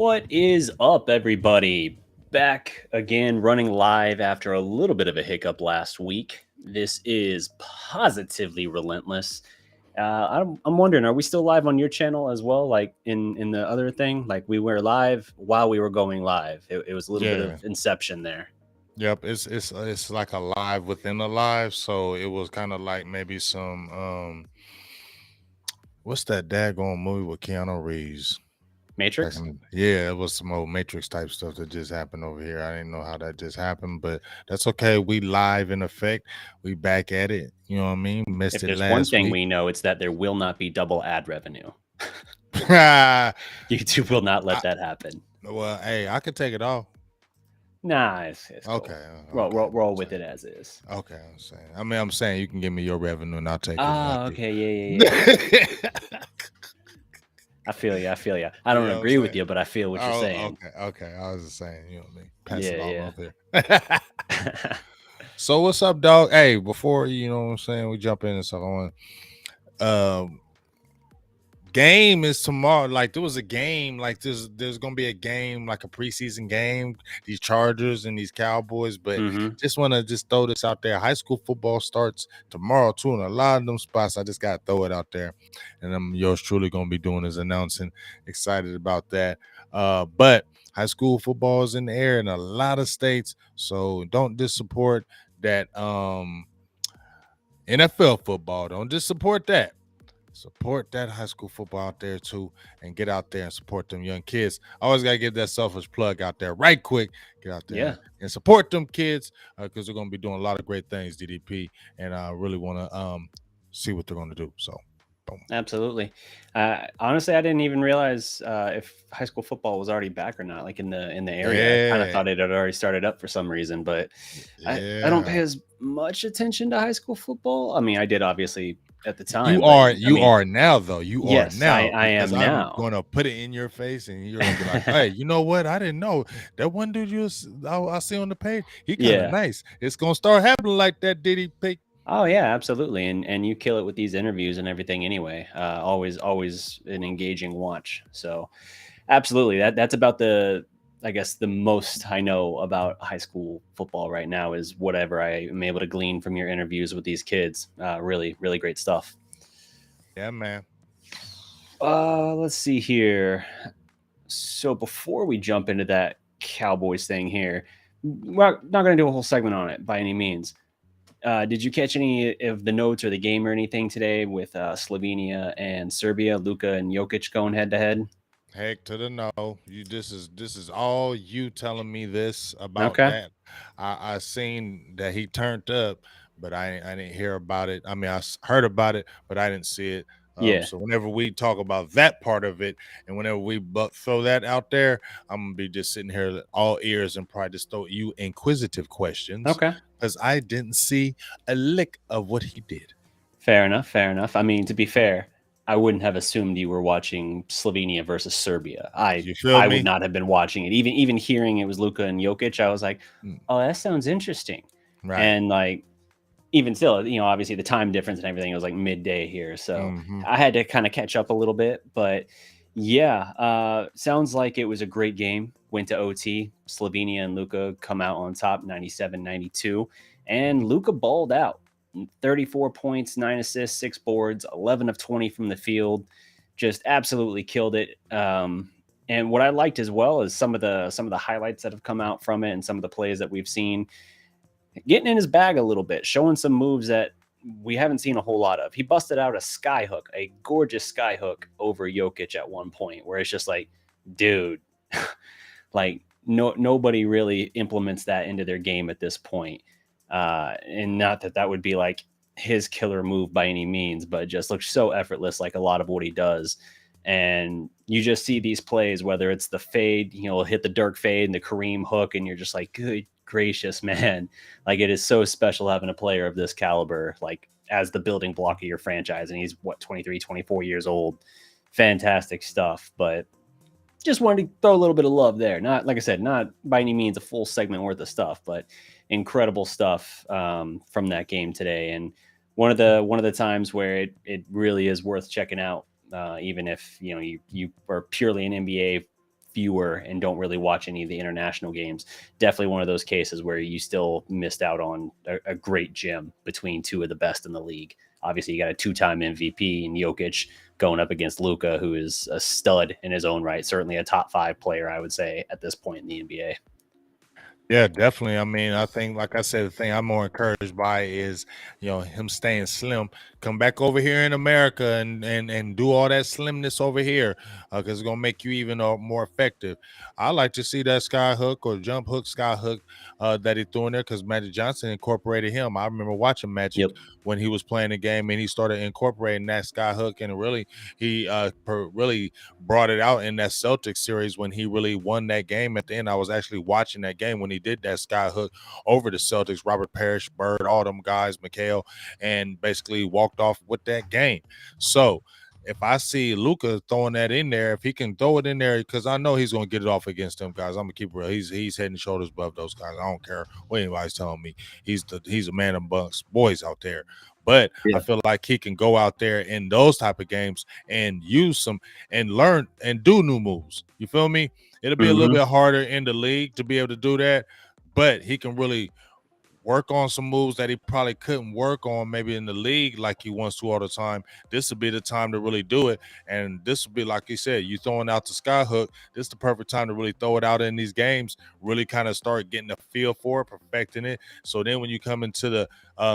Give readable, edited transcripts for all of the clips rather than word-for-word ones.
What is up, everybody? Back again, running live after a little bit of a hiccup last week. This is positively relentless. I'm wondering, are we still live on your channel as well? Like in the other thing, like we were live while we were going live. It was a little bit Yeah. of inception there. Yep. It's like a live within a live. So it was kind of like maybe some what's that daggone movie with Keanu Reeves? Matrix. Yeah, it was some old Matrix type stuff that just happened over here. I didn't know how that just happened, but that's okay. We live in effect. We back at it. You know what I mean? Missed If it there's one last thing week. we know, it's that there will not be double ad revenue. I, YouTube will not let that happen. well, hey, I could take it off. Nah, it's cool. Okay. Roll with it as is. Okay, I'm saying. I'm saying you can give me your revenue and I'll take it. Oh, okay, yeah. I feel you. I You don't know what I'm agree with saying? you, but I feel what you're Oh, saying. okay. I was just saying, you know what I mean? Pass it all Yeah, off here. So what's up, dog? Hey, before you know what I'm saying, we jump in and stuff. I want game is tomorrow. Like there was a game, like there's gonna be a game, like a preseason game, these Chargers and these Cowboys, but just want to just throw this out there. High school football starts tomorrow too, and a lot of them spots. I just gotta throw it out there, and I'm yours truly gonna be doing is announcing. Excited about that. But high school football is in the air in a lot of states, so don't dissupport that NFL football. Don't just support that. Support that high school football out there too, and get out there and support them young kids. I always gotta give that selfish plug out there, right quick. Get out there and support them kids because they're gonna be doing a lot of great things, DDP, and I really want to see what they're gonna do. So, boom. Absolutely. Honestly, I didn't even realize if high school football was already back or not. Like in the area, I kind of thought it had already started up for some reason, but I don't pay as much attention to high school football. I mean, I did obviously at the time, You are now though. You are yes, now I because am I'm now. gonna put it in your face, and you're gonna be like, "Hey, you know what? I didn't know that one dude I see on the page. He kind of nice. It's gonna start happening like that, DDP." Oh yeah, absolutely, and you kill it with these interviews and everything. Anyway, always an engaging watch. So, absolutely, that's about I guess the most I know about high school football right now is whatever I am able to glean from your interviews with these kids. Really great stuff. Yeah, man. Let's see here. So before we jump into that Cowboys thing here, we're not going to do a whole segment on it by any means. Did you catch any of the notes or the game or anything today with Slovenia and Serbia, Luka and Jokic going head to head? Heck to the no. This is all you telling me this about Okay. that. I seen that he turned up, but I didn't hear about it. I mean, heard about it, but I didn't see it. Yeah. So whenever we talk about that part of it, and whenever we throw that out there, I'm gonna be just sitting here all ears and probably just throw you inquisitive questions Okay. because I didn't see a lick of what he did. Fair enough. I mean, to be fair, I wouldn't have assumed you were watching Slovenia versus Serbia. You feel I would me? not have been watching it. Even hearing it was Luka and Jokic, I was like, oh, that sounds interesting. Right. And like, even still, obviously the time difference and everything, it was like midday here. So I had to kind of catch up a little bit. But yeah, sounds like it was a great game. Went to OT. Slovenia and Luka come out on top 97-92. And Luka balled out. 34 points, 9 assists, 6 boards, 11 of 20 from the field. Just absolutely killed it. And what I liked as well is some of the highlights that have come out from it and some of the plays that we've seen. Getting in his bag a little bit, showing some moves that we haven't seen a whole lot of. He busted out a sky hook, a gorgeous sky hook over Jokic at one point, where it's just like, dude, like nobody really implements that into their game at this point. And not that would be like his killer move by any means, but it just looks so effortless, like a lot of what he does. And you just see these plays, whether it's the fade, hit the Dirk fade and the Kareem hook, and you're just like, good gracious, man. Like, it is so special having a player of this caliber, like, as the building block of your franchise. And he's 23, 24 years old. Fantastic stuff. But just wanted to throw a little bit of love there. Not, like I said, not by any means a full segment worth of stuff, but incredible stuff from that game today. And one of the times where it really is worth checking out, even if you are purely an NBA fewer and don't really watch any of the international games, definitely one of those cases where you still missed out on a great gem between two of the best in the league. Obviously, you got a 2-time MVP in Jokic going up against Luka, who is a stud in his own right. Certainly a top 5 player, I would say, at this point in the NBA. Yeah, definitely. I mean, I think, like I said, the thing I'm more encouraged by is, him staying slim. Come back over here in America and do all that slimness over here, because it's gonna make you even more effective. I like to see that sky hook or jump hook, sky hook that he threw in there, because Magic Johnson incorporated him. I remember watching Magic Yep. when he was playing the game, and he started incorporating that sky hook, and he really brought it out in that Celtics series when he really won that game at the end. I was actually watching that game when he did that sky hook over the Celtics, Robert Parrish, Bird, all them guys, McHale, and basically walked off with that game. So if I see Luka throwing that in there, if he can throw it in there, because I know he's going to get it off against them guys. I'm gonna keep it real. He's head and shoulders above those guys. I don't care what anybody's telling me. He's a man amongst boys out there. But I feel like he can go out there in those type of games and use some and learn and do new moves. You feel me? It'll be a little bit harder in the league to be able to do that, but he can really work on some moves that he probably couldn't work on maybe in the league like he wants to all the time. This would be the time to really do it. And this would be, like you said, you throwing out the sky hook. This is the perfect time to really throw it out in these games, really kind of start getting a feel for it, perfecting it. So then when you come into the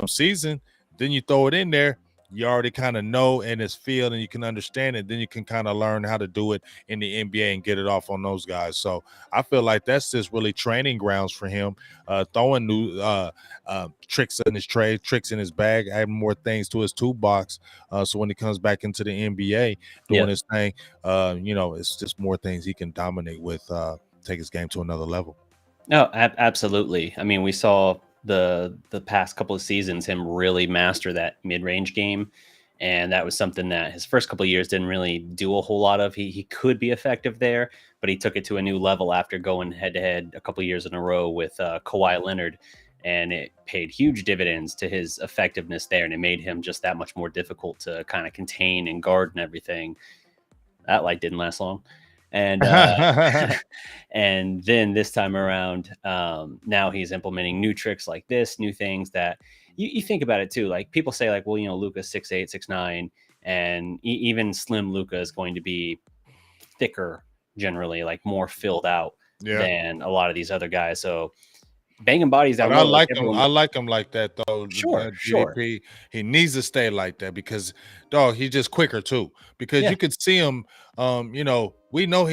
season, then you throw it in there. You already kind of know and it's feel and you can understand it. Then you can kind of learn how to do it in the NBA and get it off on those guys. So I feel like that's just really training grounds for him, throwing new tricks in his trade, tricks in his bag, adding more things to his toolbox. So when he comes back into the NBA doing his thing, it's just more things he can dominate with, take his game to another level. No, absolutely. I mean, we saw the past couple of seasons him really master that mid-range game, and that was something that his first couple of years didn't really do a whole lot of. He could be effective there, but he took it to a new level after going head to head a couple of years in a row with Kawhi Leonard, and it paid huge dividends to his effectiveness there, and it made him just that much more difficult to kind of contain and guard and everything. That light didn't last long. And and then this time around, now he's implementing new tricks like this, new things that you think about it too. Like people say, like, well, Luka's 6'8", 6'9", and even slim Luka is going to be thicker generally, like more filled out than a lot of these other guys. So banging bodies down. But I like him. I like him like that though. Sure. GDP, he needs to stay like that because, dog, he's just quicker too. Because you could see him. We know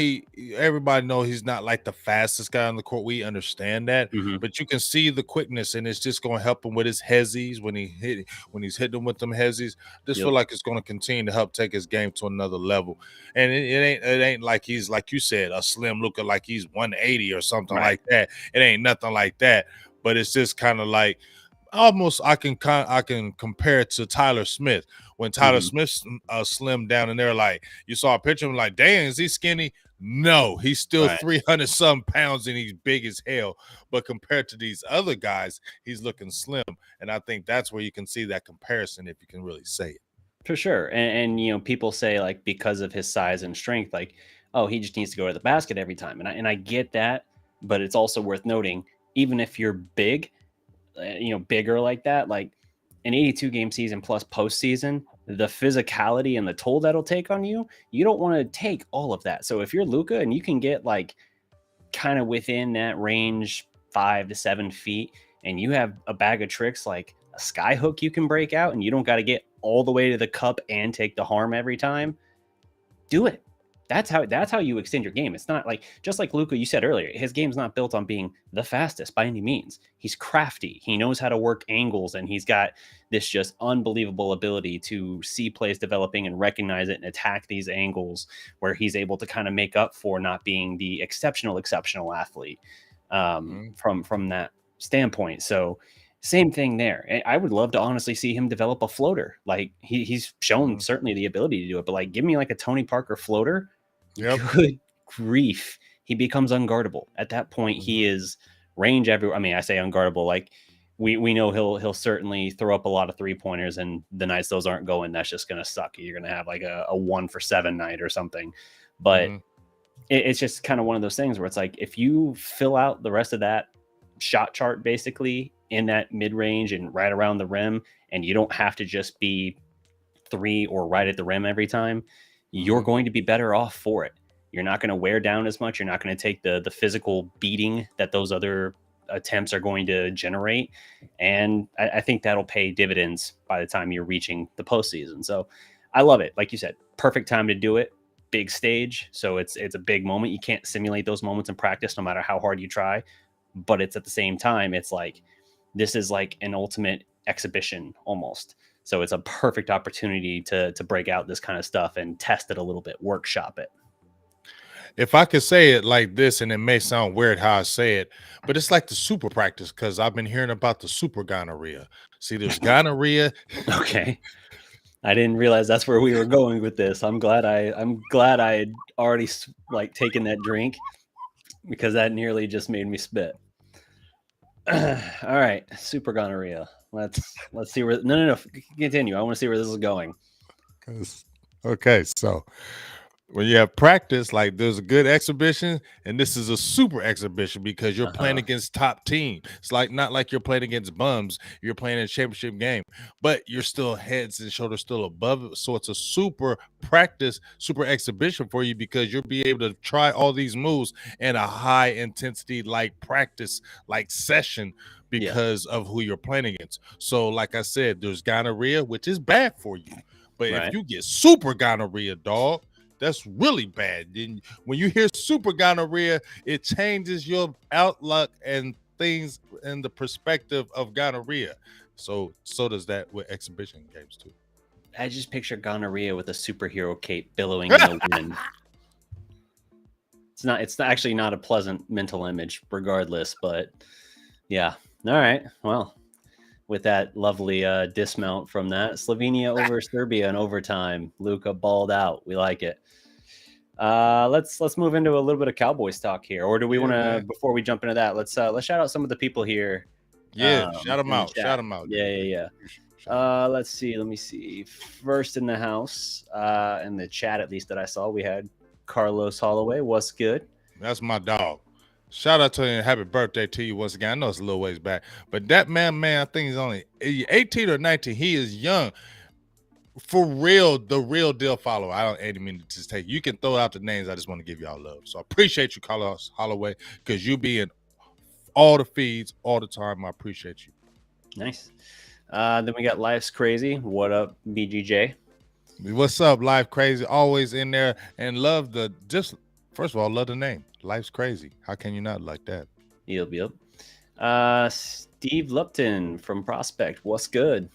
everybody know he's not like the fastest guy on the court. We understand that, but you can see the quickness, and it's just going to help him with his hezzies when he's hitting with them hezzies. Just feel like it's going to continue to help take his game to another level. And it ain't like he's, like you said, a slim looker like he's 180 or something like that. It ain't nothing like that. But it's just kind of like almost I can compare it to Tyler Smith. When Tyler Smith slimmed down and they're like, you saw a picture of him like, dang, is he skinny? No, he's still 300 some pounds and he's big as hell. But compared to these other guys, he's looking slim. And I think that's where you can see that comparison, if you can really say it. For sure. And people say, like, because of his size and strength, like, oh, he just needs to go to the basket every time. And I get that, but it's also worth noting, even if you're big, bigger like that, like an 82 game season plus postseason, the physicality and the toll that'll take on you, you don't want to take all of that. So if you're Luka and you can get like kind of within that range, 5 to 7 feet, and you have a bag of tricks like a sky hook you can break out, and you don't got to get all the way to the cup and take the harm every time, do it. That's how you extend your game. It's not like, just like Luka, you said earlier, his game's not built on being the fastest by any means. He's crafty. He knows how to work angles, and he's got this just unbelievable ability to see plays developing and recognize it and attack these angles where he's able to kind of make up for not being the exceptional athlete from that standpoint. So same thing there. I would love to honestly see him develop a floater. Like he's shown certainly the ability to do it, but like give me like a Tony Parker floater. Good grief. He becomes unguardable. At that point, he is range everywhere. I mean, I say unguardable, like we know he'll certainly throw up a lot of 3-pointers, and the nights those aren't going, that's just gonna suck. You're gonna have like a 1 for 7 night or something. But it's just kind of one of those things where it's like, if you fill out the rest of that shot chart basically in that mid range and right around the rim, and you don't have to just be 3 or right at the rim every time, you're going to be better off for it. You're not going to wear down as much. You're not going to take the physical beating that those other attempts are going to generate. And I think that'll pay dividends by the time you're reaching the postseason. So I love it. Like you said, perfect time to do it. Big stage. So it's a big moment. You can't simulate those moments in practice, no matter how hard you try. But it's at the same time, it's like, this is like an ultimate exhibition almost. So it's a perfect opportunity to break out this kind of stuff and test it a little bit, workshop it. If I could say it like this, and it may sound weird how I say it, but it's like the super practice, because I've been hearing about the super gonorrhea. See, there's gonorrhea. Okay. I didn't realize that's where we were going with this. I'm glad I had already like taken that drink, because that nearly just made me spit. All right, super gonorrhea. Let's see where. No. Continue. I want to see where this is going. Okay, so when you have practice, like there's a good exhibition, and this is a super exhibition because you're playing against top team. It's like not like you're playing against bums. You're playing a championship game, but you're still heads and shoulders still above it. So it's a super practice, super exhibition for you, because you'll be able to try all these moves in a high intensity like practice, like session, because of who you're playing against. So like I said, there's gonorrhea, which is bad for you. But if you get super gonorrhea, dog, that's really bad. And when you hear super gonorrhea, it changes your outlook and things in the perspective of gonorrhea. So does that with exhibition games too. I just picture gonorrhea with a superhero cape billowing in the wind. It's actually not a pleasant mental image regardless, but yeah. All right. Well, with that lovely dismount from that, Slovenia over Serbia in overtime. Luka balled out. We like it. Let's move into a little bit of Cowboys talk here, or do we want to? Before we jump into that, let's shout out some of the people here. Yeah, shout them out. Shout them out. Yeah. Let's see. Let me see. First in the house, in the chat at least that I saw, we had Carlos Holloway. What's good? That's my dog. Shout out to him. Happy birthday to you once again. I know it's a little ways back, but that man, I think he's only 18 or 19. He is young. For real, the real deal follower. I don't mean to just take. You can throw out the names. I just want to give y'all love. So I appreciate you, Carlos Holloway, because you be in all the feeds all the time. I appreciate you. Nice. Then we got Life's Crazy. What up, BGJ? What's up, Life Crazy? Always in there, and love first of all, love the name. Life's Crazy. How can you not like that? Yep. Steve Lupton from Prospect. What's good?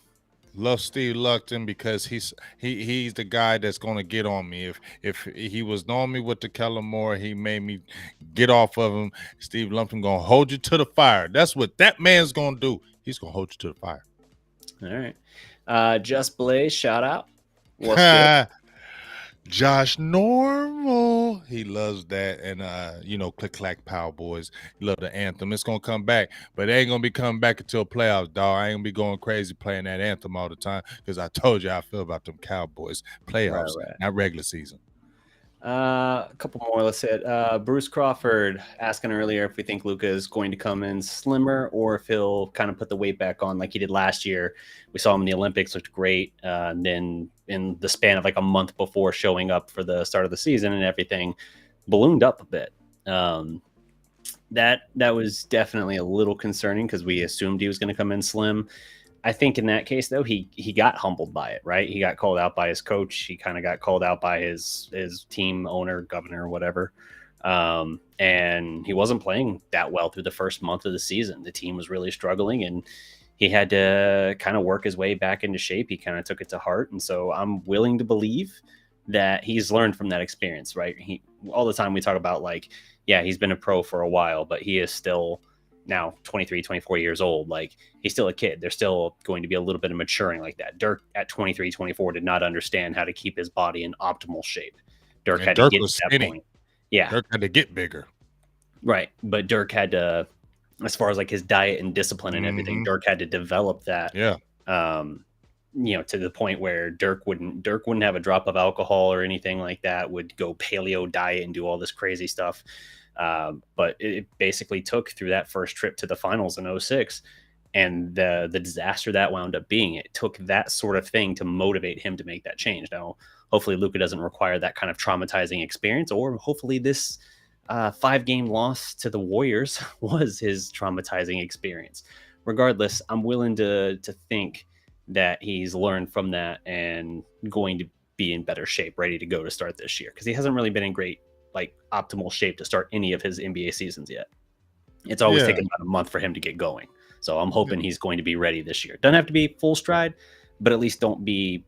Love Steve Lupton, because he's the guy that's going to get on me. If he was on me with the Kellen Moore, he made me get off of him. Steve Lupton going to hold you to the fire. That's what that man's going to do. He's going to hold you to the fire. All right. Just Blaze, shout out. What's good? Josh Normal, he loves that, and Click Clack Power Boys, he love the anthem. It's gonna come back, but it ain't gonna be coming back until playoffs, dog. I ain't gonna be going crazy playing that anthem all the time, because I told you how I feel about them Cowboys. Playoffs, right. not regular season. A couple more. Let's hit Bruce Crawford asking earlier if we think Luka is going to come in slimmer, or if he'll kind of put the weight back on like he did last year. We saw him in the Olympics, looked great. And then in the span of like a month before showing up for the start of the season and everything, ballooned up a bit. That was definitely a little concerning, because we assumed he was going to come in slim. I think in that case, though, he got humbled by it, right? He got called out by his coach. He kind of got called out by his team owner, governor, whatever. And he wasn't playing that well through the first month of the season. The team was really struggling, and he had to kind of work his way back into shape. He kind of took it to heart. And so I'm willing to believe that he's learned from that experience, right? All the time we talk about, like, yeah, he's been a pro for a while, but he is still now 23, 24 years old. Like, he's still a kid. There's still going to be a little bit of maturing like that. Dirk at 23, 24 did not understand how to keep his body in optimal shape. Dirk had to get to that point. Yeah. Dirk had to get bigger. Right. But Dirk had to, as far as like his diet and discipline and everything, Dirk had to develop that. Yeah. to the point where Dirk wouldn't have a drop of alcohol or anything like that, would go paleo diet and do all this crazy stuff. But it basically took through that first trip to the finals in 06 and the disaster that wound up being. It took that sort of thing to motivate him to make that change. Now, hopefully Luka doesn't require that kind of traumatizing experience, or hopefully this 5-game loss to the Warriors was his traumatizing experience. Regardless, I'm willing to think that he's learned from that and going to be in better shape, ready to go to start this year, because he hasn't really been in great, optimal shape to start any of his NBA seasons yet. It's always taken about a month for him to get going. So I'm hoping he's going to be ready this year. Doesn't have to be full stride, but at least don't be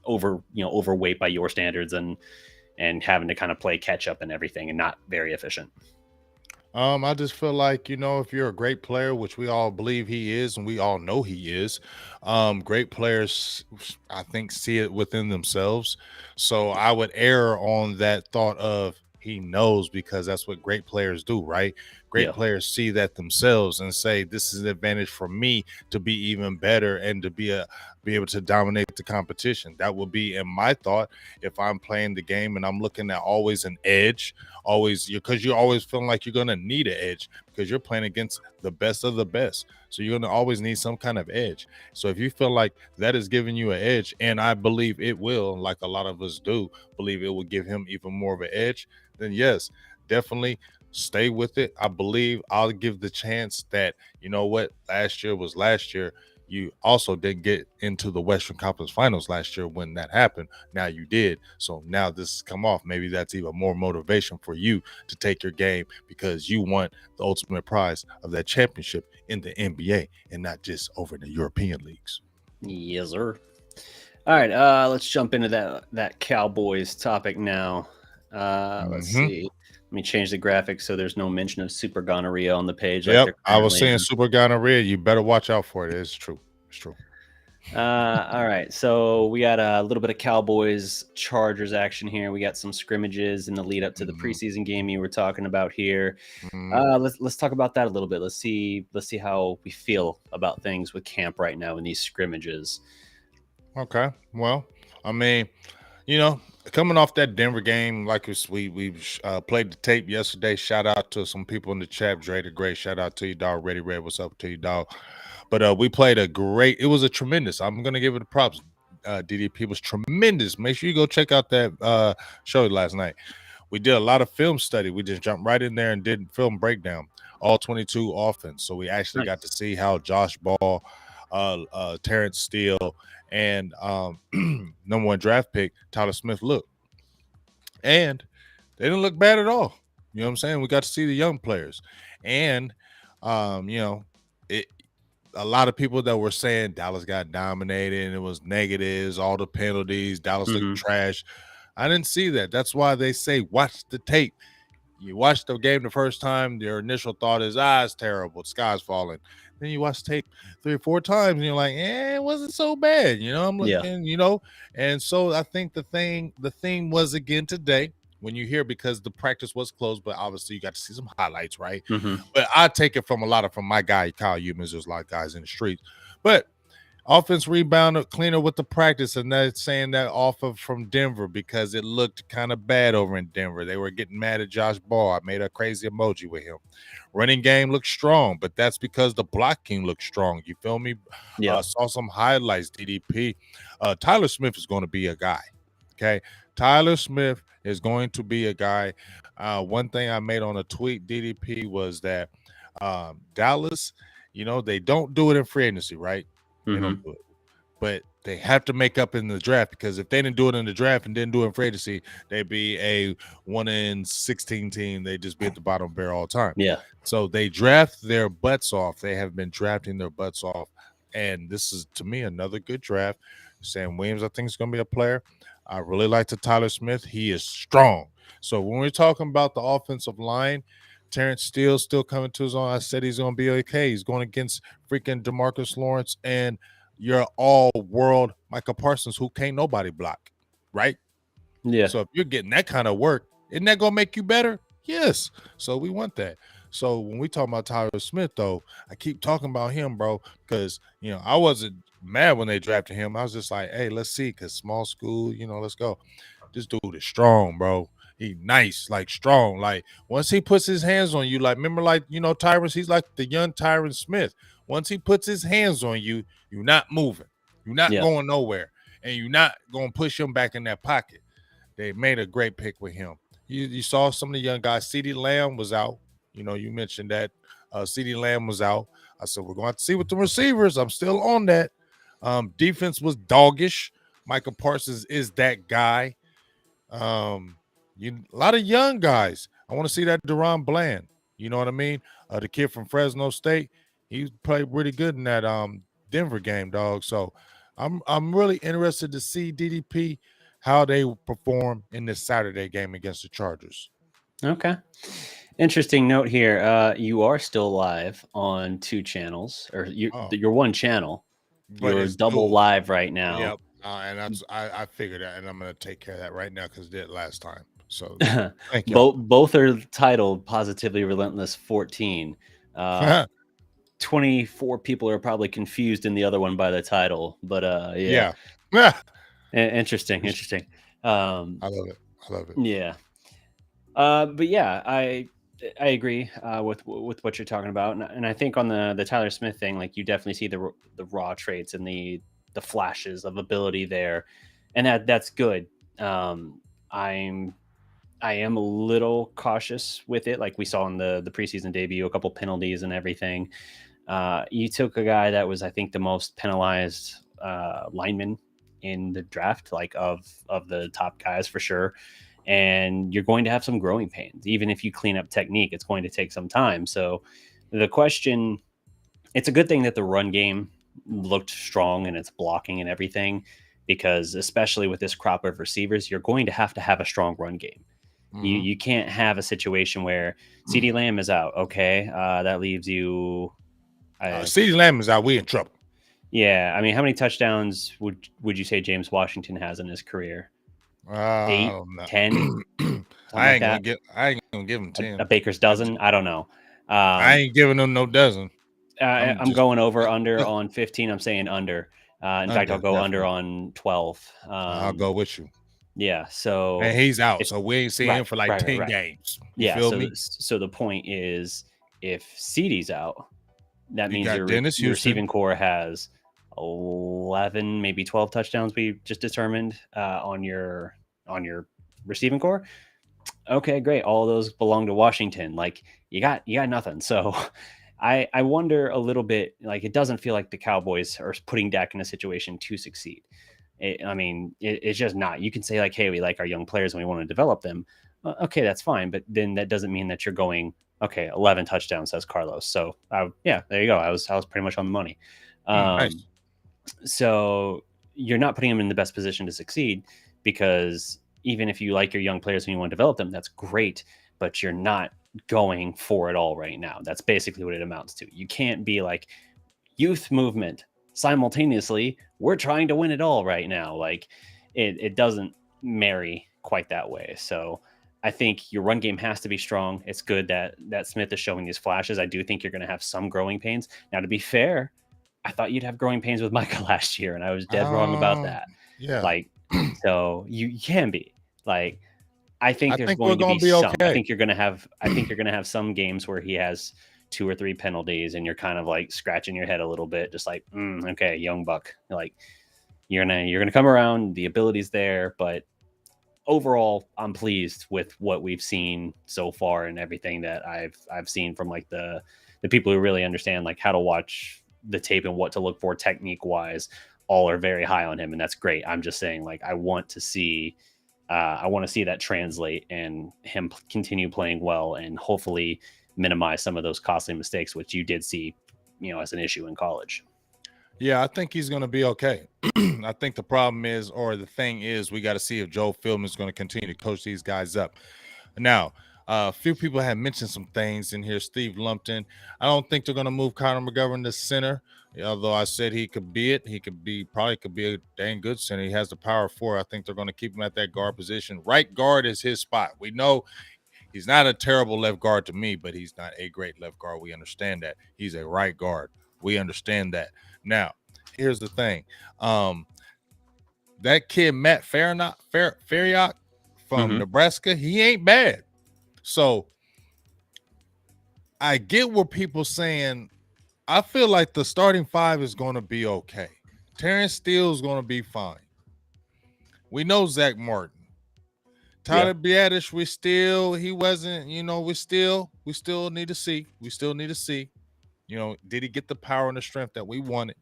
overweight by your standards and having to kind of play catch up and everything and not very efficient. I just feel like, if you're a great player, which we all believe he is, and we all know he is, great players, I think, see it within themselves. So I would err on that thought of he knows, because that's what great players do, right? Great players see that themselves and say, this is an advantage for me to be even better and to be able to dominate the competition. That will be in my thought if I'm playing the game and I'm looking at always an edge, because you're always feeling like you're going to need an edge because you're playing against the best of the best. So you're going to always need some kind of edge. So if you feel like that is giving you an edge, and I believe it will, like a lot of us do believe it will give him even more of an edge, then yes, definitely stay with it. I believe I'll give the chance that, last year was last year. You also didn't get into the Western Conference Finals last year when that happened. Now you did. So now this has come off. Maybe that's even more motivation for you to take your game, because you want the ultimate prize of that championship in the NBA and not just over in the European leagues. Yes, sir. All right, let's jump into that Cowboys topic now. Let's see. Let me change the graphics so there's no mention of super gonorrhea on the page. Yep, I was saying super gonorrhea. You better watch out for it. It's true. It's true. All right, so we got a little bit of Cowboys Chargers action here. We got some scrimmages in the lead up to the preseason game you were talking about here. Let's talk about that a little bit. Let's see how we feel about things with camp right now in these scrimmages. Okay, well, I mean, coming off that Denver game, like we played the tape yesterday. Shout out to some people in the chat. Dre the Great, shout out to you, dog. Ready Red, what's up to you, dog? But we played it was a tremendous. I'm gonna give it the props. DDP was tremendous. Make sure you go check out that show last night. We did a lot of film study. We just jumped right in there and did film breakdown, all 22 offense. So we actually got to see how Josh Ball, Terrence Steele, and number 1 draft pick Tyler Smith look. And they didn't look bad at all. You know what I'm saying? We got to see the young players. And a lot of people that were saying Dallas got dominated and it was negatives, all the penalties, Dallas looked trash. I didn't see that. That's why they say watch the tape. You watch the game the first time, your initial thought is, it's terrible, the sky's falling. Then you watch tape 3 or 4 times and you're like, it wasn't so bad. I'm looking, and so I think the theme was again today when you hear, because the practice was closed, but obviously you got to see some highlights, right? But I take it from my guy, Kyle Humans. There's a lot of guys in the streets, but offense rebounded cleaner with the practice, and that's saying that from Denver, because it looked kind of bad over in Denver. They were getting mad at Josh Ball. I made a crazy emoji with him. Running game looked strong, but that's because the blocking looked strong. You feel me? Yeah. Saw some highlights, DDP. Tyler Smith is going to be a guy, okay? Tyler Smith is going to be a guy. One thing I made on a tweet, DDP, was that Dallas, they don't do it in free agency, right? They don't do it, but they have to make up in the draft, because if they didn't do it in the draft and didn't do it in free agency, they'd be a 1-in-16 team. They'd just be at the bottom of the barrel all the time. Yeah. So they draft their butts off. They have been drafting their butts off, and this is, to me, another good draft. Sam Williams, I think, is going to be a player. I really like the Tyler Smith. He is strong. So when we're talking about the offensive line, Terrence Steele still coming to his own. I said he's going to be okay. He's going against freaking DeMarcus Lawrence and your all-world Micah Parsons, who can't nobody block, right? Yeah. So if you're getting that kind of work, isn't that going to make you better? Yes. So we want that. So when we talk about Tyler Smith, though, I keep talking about him, bro, because I wasn't mad when they drafted him. I was just like, hey, let's see, because small school, let's go. This dude is strong, bro. He nice, like strong. Like once he puts his hands on you, like remember, like Tyron, he's like the young Tyron Smith. Once he puts his hands on you, you're not moving. You're not going nowhere. And you're not going to push him back in that pocket. They made a great pick with him. You saw some of the young guys. CeeDee Lamb was out. You mentioned that. CeeDee Lamb was out. I said, we're going to have to see with the receivers. I'm still on that. Defense was doggish. Michael Parsons is that guy. A lot of young guys. I want to see that Deron Bland. You know what I mean? The kid from Fresno State. He played really good in that Denver game, dog. So I'm really interested to see DDP how they perform in this Saturday game against the Chargers. Okay. Interesting note here. You are still live on 2 channels, or you're one channel. But you're double live right now. Yep. And that's I figured that, and I'm going to take care of that right now because I did it last time. So thank you. Both are titled Positively Relentless 14. 24 people are probably confused in the other one by the title, but yeah. Interesting. I love it. Yeah. But yeah, I agree with what you're talking about, and I think on the Tyler Smith thing, like you definitely see the raw traits and the flashes of ability there, and that's good. I am a little cautious with it, like we saw in the preseason debut, a couple penalties and everything. You took a guy that was, I think, the most penalized lineman in the draft, like of the top guys for sure. And you're going to have some growing pains. Even if you clean up technique, it's going to take some time. So the question, it's a good thing that the run game looked strong and it's blocking and everything, because especially with this crop of receivers, you're going to have a strong run game. Mm-hmm. You can't have a situation where CeeDee Lamb is out. Okay. That leaves you. CeeDee Lamb is out. We in trouble. Yeah. I mean, how many touchdowns would you say James Washington has in his career? 8, 10. I ain't gonna give him 10. A baker's dozen. I don't know. I ain't giving them no dozen. I'm going over under on 15. I'm saying under. In fact, I'll go under on 12. I'll go with you. Yeah. So and he's out, so we ain't seeing him for like 10 games. You feel me? So the point is, if CeeDee's out, that means your receiving core has 11, maybe 12 touchdowns. We just determined on your receiving core. Okay, great. All those belong to Washington. Like you got nothing. So I wonder a little bit, like it doesn't feel like the Cowboys are putting Dak in a situation to succeed. It's just not. You can say like, hey, we like our young players and we want to develop them. Okay, that's fine. But then that doesn't mean that you're going, okay, 11 touchdowns, says Carlos. So yeah, there you go. I was pretty much on the money. Nice. So you're not putting them in the best position to succeed, because even if you like your young players and you want to develop them, that's great, but you're not going for it all right now. That's basically what it amounts to. You can't be like youth movement simultaneously. We're trying to win it all right now. Like it doesn't marry quite that way. So I think your run game has to be strong. It's good that Smith is showing these flashes. I do think you're going to have some growing pains. Now, to be fair, I thought you'd have growing pains with Micah last year, and I was dead wrong about that. Yeah. Like, so you can be like, I think there's going to be some. Okay. I think you're going to have some games where he has 2 or 3 penalties, and you're kind of like scratching your head a little bit, just like, okay, young buck. Like, you're gonna come around. The ability's there, but overall, I'm pleased with what we've seen so far and everything that I've seen from like the people who really understand like how to watch the tape and what to look for technique wise. All are very high on him, and that's great. I'm just saying, like, I want to see that translate and him continue playing well and hopefully minimize some of those costly mistakes, which you did see, as an issue in college. Yeah, I think he's going to be okay. I think the problem is, or the thing is, we got to see if Joe Philbin is going to continue to coach these guys up. Now, a few people have mentioned some things in here. Steve Lumpton, I don't think they're going to move Connor McGovern to center, although I said he could be it. He could be a dang good center. He has the power for it. I think they're going to keep him at that guard position. Right guard is his spot. We know He's not a terrible left guard to me, but he's not a great left guard. We understand that. He's a right guard. We understand that. Now, here's the thing. That kid, Matt Farriok from Nebraska, he ain't bad. So I get what people saying. I feel like the starting five is going to be okay. Terrence Steele is going to be fine. We know Zach Martin. Tyler Biadasz, he wasn't, we still need to see. We still need to see. Did he get the power and the strength that we wanted?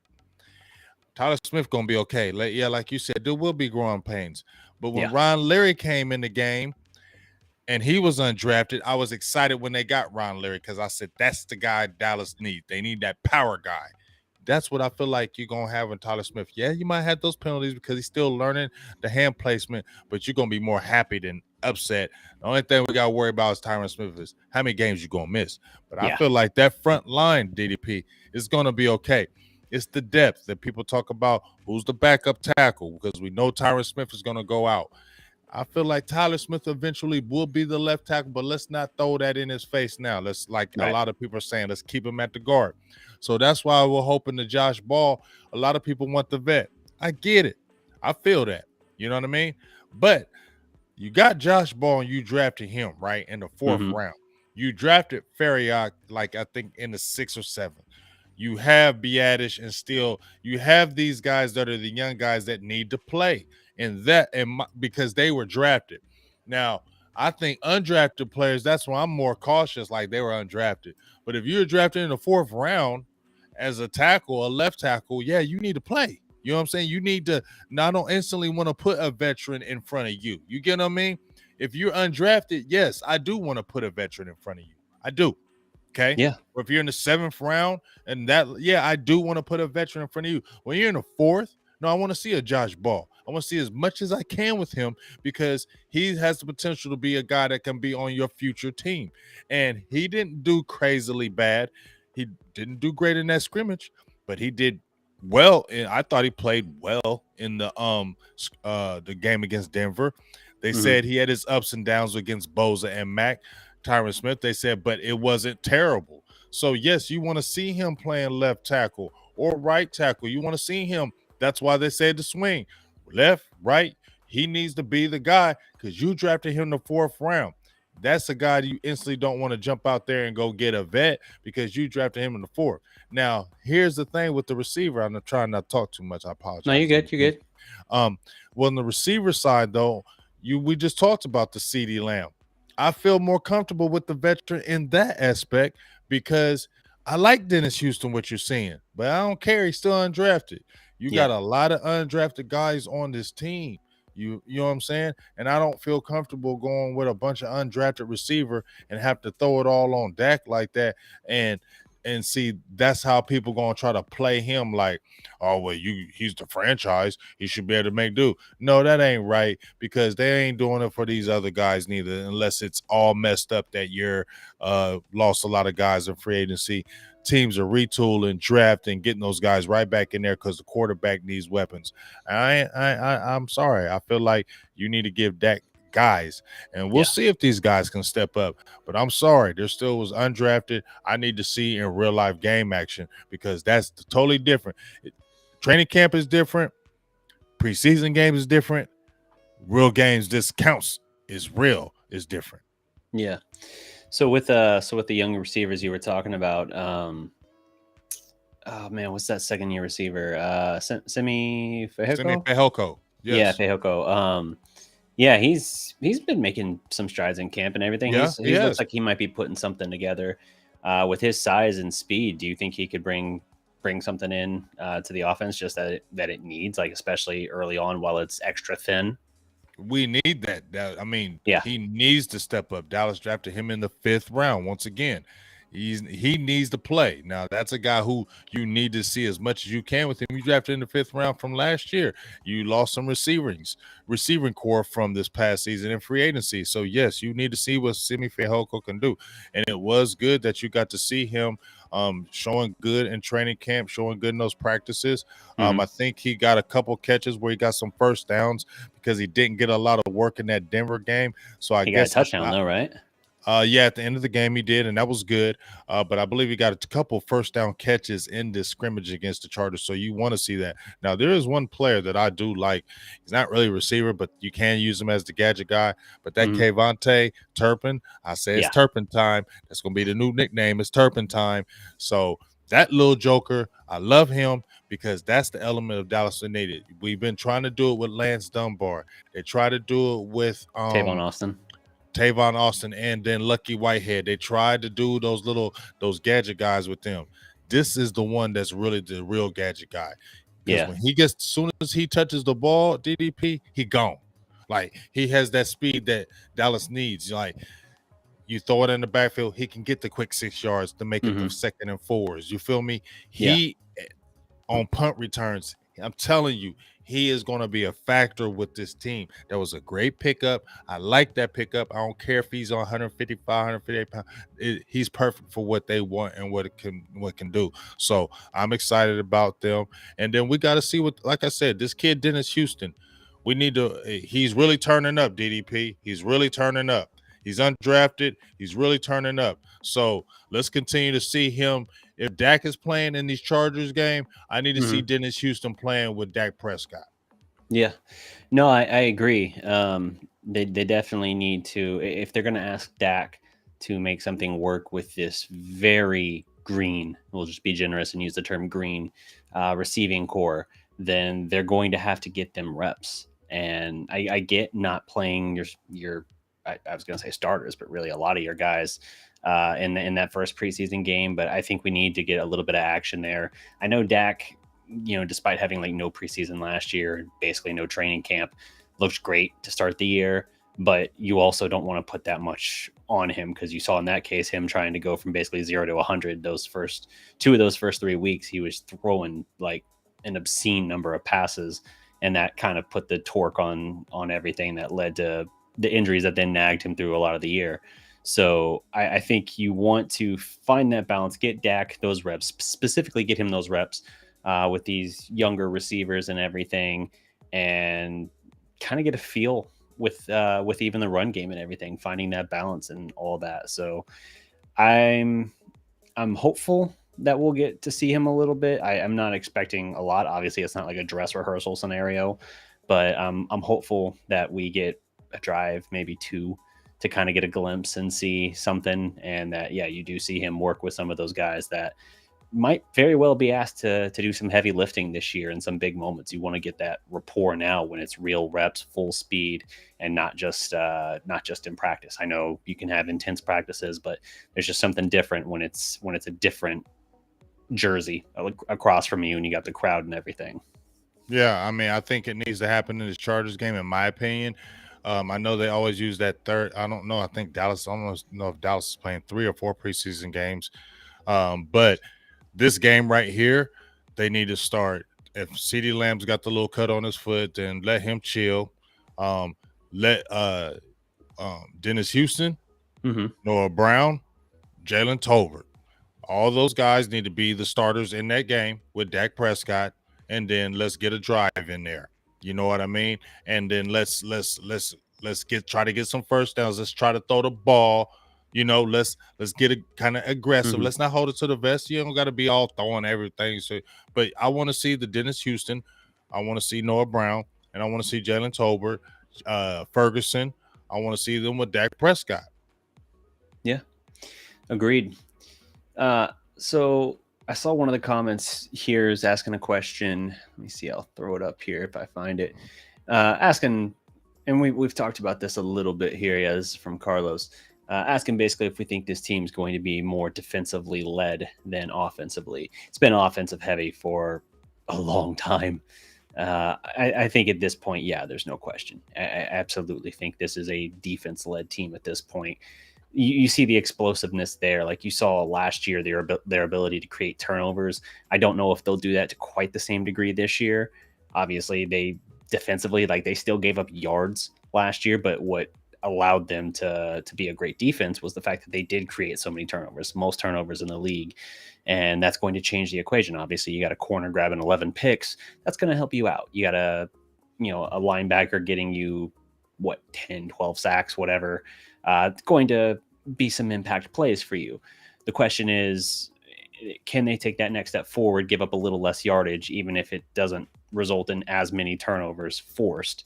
Tyler Smith gonna be okay. Like you said, there will be growing pains. But when Ron Leary came in the game and he was undrafted, I was excited when they got Ron Leary because I said that's the guy Dallas needs. They need that power guy. That's what I feel like you're going to have in Tyler Smith. Yeah, you might have those penalties because he's still learning the hand placement, but you're going to be more happy than upset. The only thing we got to worry about is Tyron Smith is how many games you're going to miss. But I feel like that front line, DDP, is going to be okay. It's the depth that people talk about. Who's the backup tackle? Because we know Tyron Smith is going to go out. I feel like Tyler Smith eventually will be the left tackle, but let's not throw that in his face now. Let's, a lot of people are saying, let's keep him at the guard. So that's why we're hoping to Josh Ball. A lot of people want the vet. I get it. I feel that. You know what I mean? But you got Josh Ball and you drafted him, right, in the 4th round. You drafted Farriok, I think, in the 6th or 7th. You have Biadasz and Steele. You have these guys that are the young guys that need to play. Because they were drafted. Now, I think undrafted players, that's why I'm more cautious, like they were undrafted. But if you're drafted in the 4th round as a tackle, a left tackle, you need to play. You know what I'm saying? You need to not instantly want to put a veteran in front of you. You get what I mean? If you're undrafted, yes, I do want to put a veteran in front of you. I do. Okay? Yeah. Or if you're in the 7th round and I do want to put a veteran in front of you. When you're in the 4th, no, I want to see a Josh Ball. I want to see as much as I can with him because he has the potential to be a guy that can be on your future team. And he didn't do crazily bad. He didn't do great in that scrimmage, but he did well. And I thought he played well in the game against Denver. They said he had his ups and downs against Boza and Mack. Tyron Smith, they said, but it wasn't terrible. So, yes, you want to see him playing left tackle or right tackle. You want to see him. That's why they said to swing. Left, right, he needs to be the guy because you drafted him in the 4th round. That's a guy you instantly don't want to jump out there and go get a vet because you drafted him in the 4th. Now, here's the thing with the receiver. I'm trying not to talk too much. I apologize. No, you're good. You're good. Well, on the receiver side, though, we just talked about the CeeDee Lamb. I feel more comfortable with the veteran in that aspect because I like Dennis Houston, what you're seeing, but I don't care. He's still undrafted. You got a lot of undrafted guys on this team. You know what I'm saying? And I don't feel comfortable going with a bunch of undrafted receiver and have to throw it all on Dak like that. And see, that's how people gonna try to play him like, oh, well, he's the franchise. He should be able to make do. No, that ain't right because they ain't doing it for these other guys neither, unless it's all messed up that you're lost a lot of guys in free agency. Teams are retooling, drafting, getting those guys right back in there because the quarterback needs weapons. I'm sorry. I feel like you need to give Dak guys, and we'll see if these guys can step up. But I'm sorry, there still was undrafted. I need to see in real life game action because that's totally different. Training camp is different. Preseason game is different. Real games, this counts is real is different. Yeah. So with the young receivers you were talking about, oh man, what's that second-year receiver? Semi Fehoko. Yes. Yeah, Fehoko. Yeah, he's been making some strides in camp and everything. Yeah, he looks like he might be putting something together. With his size and speed, do you think he could bring something in to the offense just that it needs, like especially early on while it's extra thin? We need that. He needs to step up. Dallas drafted him in the 5th round. Once again, he needs to play. Now, that's a guy who you need to see as much as you can with him. You drafted in the 5th round from last year. You lost some receiving core from this past season in free agency. So, yes, you need to see what Simi Fehoko can do. And it was good that you got to see him showing good in training camp, showing good in those practices. I think he got a couple catches where he got some first downs because he didn't get a lot of work in that Denver game. So I guess got a touchdown though, right? Yeah, at the end of the game he did, and that was good. But I believe he got a couple first down catches in this scrimmage against the Chargers. So you want to see that. Now, there is one player that I do like. He's not really a receiver, but you can use him as the gadget guy. But that Kayvontae Turpin, I say it's Turpin time. That's gonna be the new nickname. It's Turpin time. So that little joker, I love him because that's the element of Dallas they needed. We've been trying to do it with Lance Dunbar. They try to do it with Tavon Austin and then Lucky Whitehead. They tried to do those gadget guys with them. This is the one that's really the real gadget guy. Because when he gets, as soon as he touches the ball, DDP, he gone. Like, he has that speed that Dallas needs. Like, you throw it in the backfield, he can get the quick 6 yards to make it the 2nd and 4s. You feel me? He on punt returns, I'm telling you, he is going to be a factor with this team. That was a great pickup. I like that pickup. I don't care if he's on 155, 158 pounds. He's perfect for what they want and what it can do. So I'm excited about them. And then we got to see what, like I said, this kid Dennis Houston. We need to. He's really turning up, DDP. He's really turning up. He's undrafted. He's really turning up. So let's continue to see him. If Dak is playing in these Chargers game, I need to see Dennis Houston playing with Dak Prescott. Yeah. No, I agree. They definitely need to, if they're going to ask Dak to make something work with this very green, we'll just be generous and use the term green, receiving core, then they're going to have to get them reps. And I get not playing your I was going to say starters, but really a lot of your guys in that first preseason game. But I think we need to get a little bit of action there. I know Dak, despite having like no preseason last year, basically no training camp, looked great to start the year. But you also don't want to put that much on him, because you saw in that case him trying to go from basically 0 to 100 those first 3 weeks. He was throwing like an obscene number of passes, and that kind of put the torque on everything that led to the injuries that then nagged him through a lot of the year. So I think you want to find that balance, get Dak those reps, specifically get him those reps with these younger receivers and everything, and kind of get a feel with even the run game and everything, finding that balance and all that. So I'm hopeful that we'll get to see him a little bit. I'm not expecting a lot. Obviously, it's not like a dress rehearsal scenario, but I'm hopeful that we get a drive, maybe 2, to kind of get a glimpse and see something. And that, you do see him work with some of those guys that might very well be asked to do some heavy lifting this year in some big moments. You want to get that rapport now when it's real reps, full speed, and not just in practice. I know you can have intense practices, but there's just something different when it's a different jersey across from you and you got the crowd and everything. Yeah, I mean, I think it needs to happen in this Chargers game, in my opinion. I know they always use that third. I don't know. I think Dallas. I don't know if Dallas is playing 3 or 4 preseason games. But this game right here, they need to start. If CeeDee Lamb's got the little cut on his foot, then let him chill. Let Dennis Houston, Noah Brown, Jalen Tolbert. All those guys need to be the starters in that game with Dak Prescott, and then let's get a drive in there. You know what I mean? And then let's try to get some first downs. Let's try to throw the ball. Let's get it kind of aggressive. Let's not hold it to the vest. You don't got to be all throwing everything. So, but I want to see the Dennis Houston. I want to see Noah Brown, and I want to see Jalen Tolbert, Ferguson. I want to see them with Dak Prescott. Yeah, agreed. So I saw one of the comments here is asking a question. Let me see. I'll throw it up here if I find it. Asking, and we've talked about this a little bit here. Yeah, this is from Carlos. Asking basically if we think this team's going to be more defensively led than offensively. It's been offensive heavy for a long time. I think at this point, there's no question. I absolutely think this is a defense-led team at this point. You see the explosiveness there, like you saw last year, their ability to create turnovers. I don't know if they'll do that to quite the same degree this year. Obviously, they defensively, like they still gave up yards last year, but what allowed them to be a great defense was the fact that they did create so many turnovers, most turnovers in the league. And that's going to change the equation. Obviously, you got a corner grabbing 11 picks. That's going to help you out. You got a linebacker getting you 10, 12 sacks, whatever. It's going to be some impact plays for you. The question is, can they take that next step forward, give up a little less yardage, even if it doesn't result in as many turnovers forced?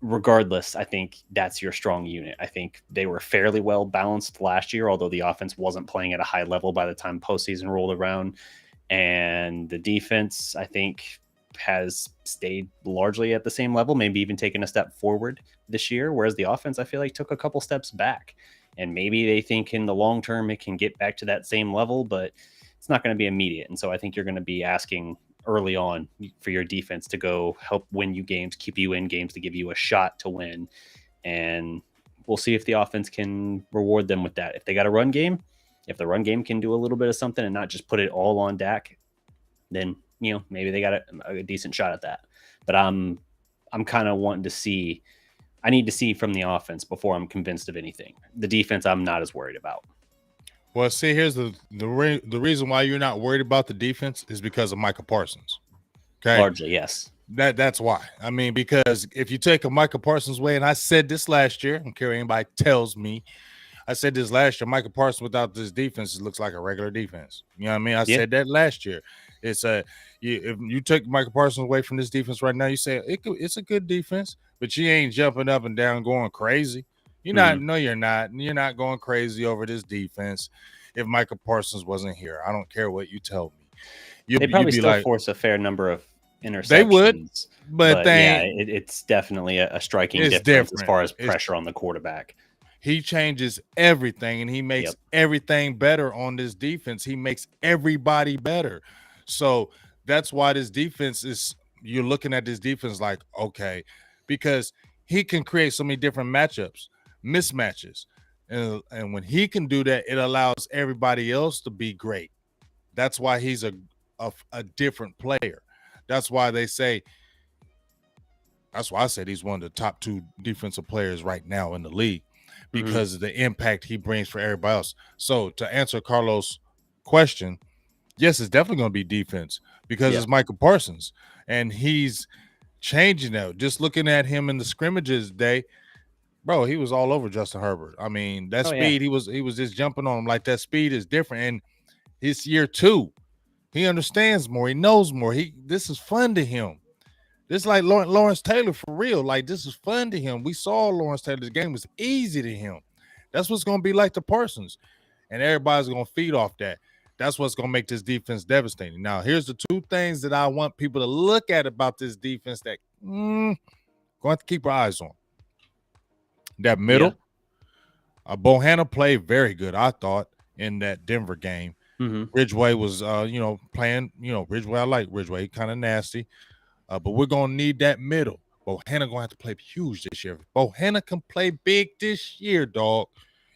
Regardless, I think that's your strong unit. I think they were fairly well balanced last year, although the offense wasn't playing at a high level by the time postseason rolled around. And the defense, I think, has stayed largely at the same level, maybe even taken a step forward this year, whereas the offense, I feel like, took a couple steps back. And maybe they think in the long term it can get back to that same level, but it's not going to be immediate. And so I think you're going to be asking early on for your defense to go help win you games, keep you in games, to give you a shot to win. And we'll see if the offense can reward them with that. If they got a run game, if the run game can do a little bit of something and not just put it all on Dak, then, you know, maybe they got a decent shot at that. But I'm kind of wanting to see. I need to see from the offense before I'm convinced of anything. The defense, I'm not as worried about. Well, see, here's the reason why you're not worried about the defense is because of Micah Parsons. Okay, largely, yes. That's why. I mean, because if you take a Micah Parsons way, and I said this last year, I don't care what anybody tells me, I said this last year, Micah Parsons without this defense, it looks like a regular defense. You know what I mean? I said that last year. It's if you take Micah Parsons away from this defense right now, you say it's a good defense, but you ain't jumping up and down going crazy. You're not. No, you're not. You're not going crazy over this defense. If Micah Parsons wasn't here, I don't care what you tell me. They probably still force a fair number of interceptions. They would, but yeah, it's definitely a striking difference as far as pressure on the quarterback. He changes everything, and he makes everything better on this defense. He makes everybody better. So that's why this defense is – you're looking at this defense like, okay, because he can create so many different matchups, mismatches. And when he can do that, it allows everybody else to be great. That's why he's a different player. That's why they say – that's why I said he's one of the top 2 defensive players right now in the league, because of the impact he brings for everybody else. So to answer Carlos' question, yes, it's definitely going to be defense because it's Michael Parsons, and he's changing that. Just looking at him in the scrimmages today, bro, he was all over Justin Herbert. I mean, that speed, he was just jumping on him. Like, that speed is different, and it's year 2. He understands more. He knows more. This is fun to him. This is like Lawrence Taylor for real. Like, this is fun to him. We saw Lawrence Taylor's game was easy to him. That's what's going to be like to Parsons. And everybody's going to feed off that. That's what's going to make this defense devastating. Now, here's the 2 things that I want people to look at about this defense that going to have to keep our eyes on. That middle, Bohanna played very good, I thought, in that Denver game. Ridgeway was, playing, Ridgeway. I like Ridgeway. Kind of nasty. But we're going to need that middle. Bohanna going to have to play huge this year. If Bohanna can play big this year, dog,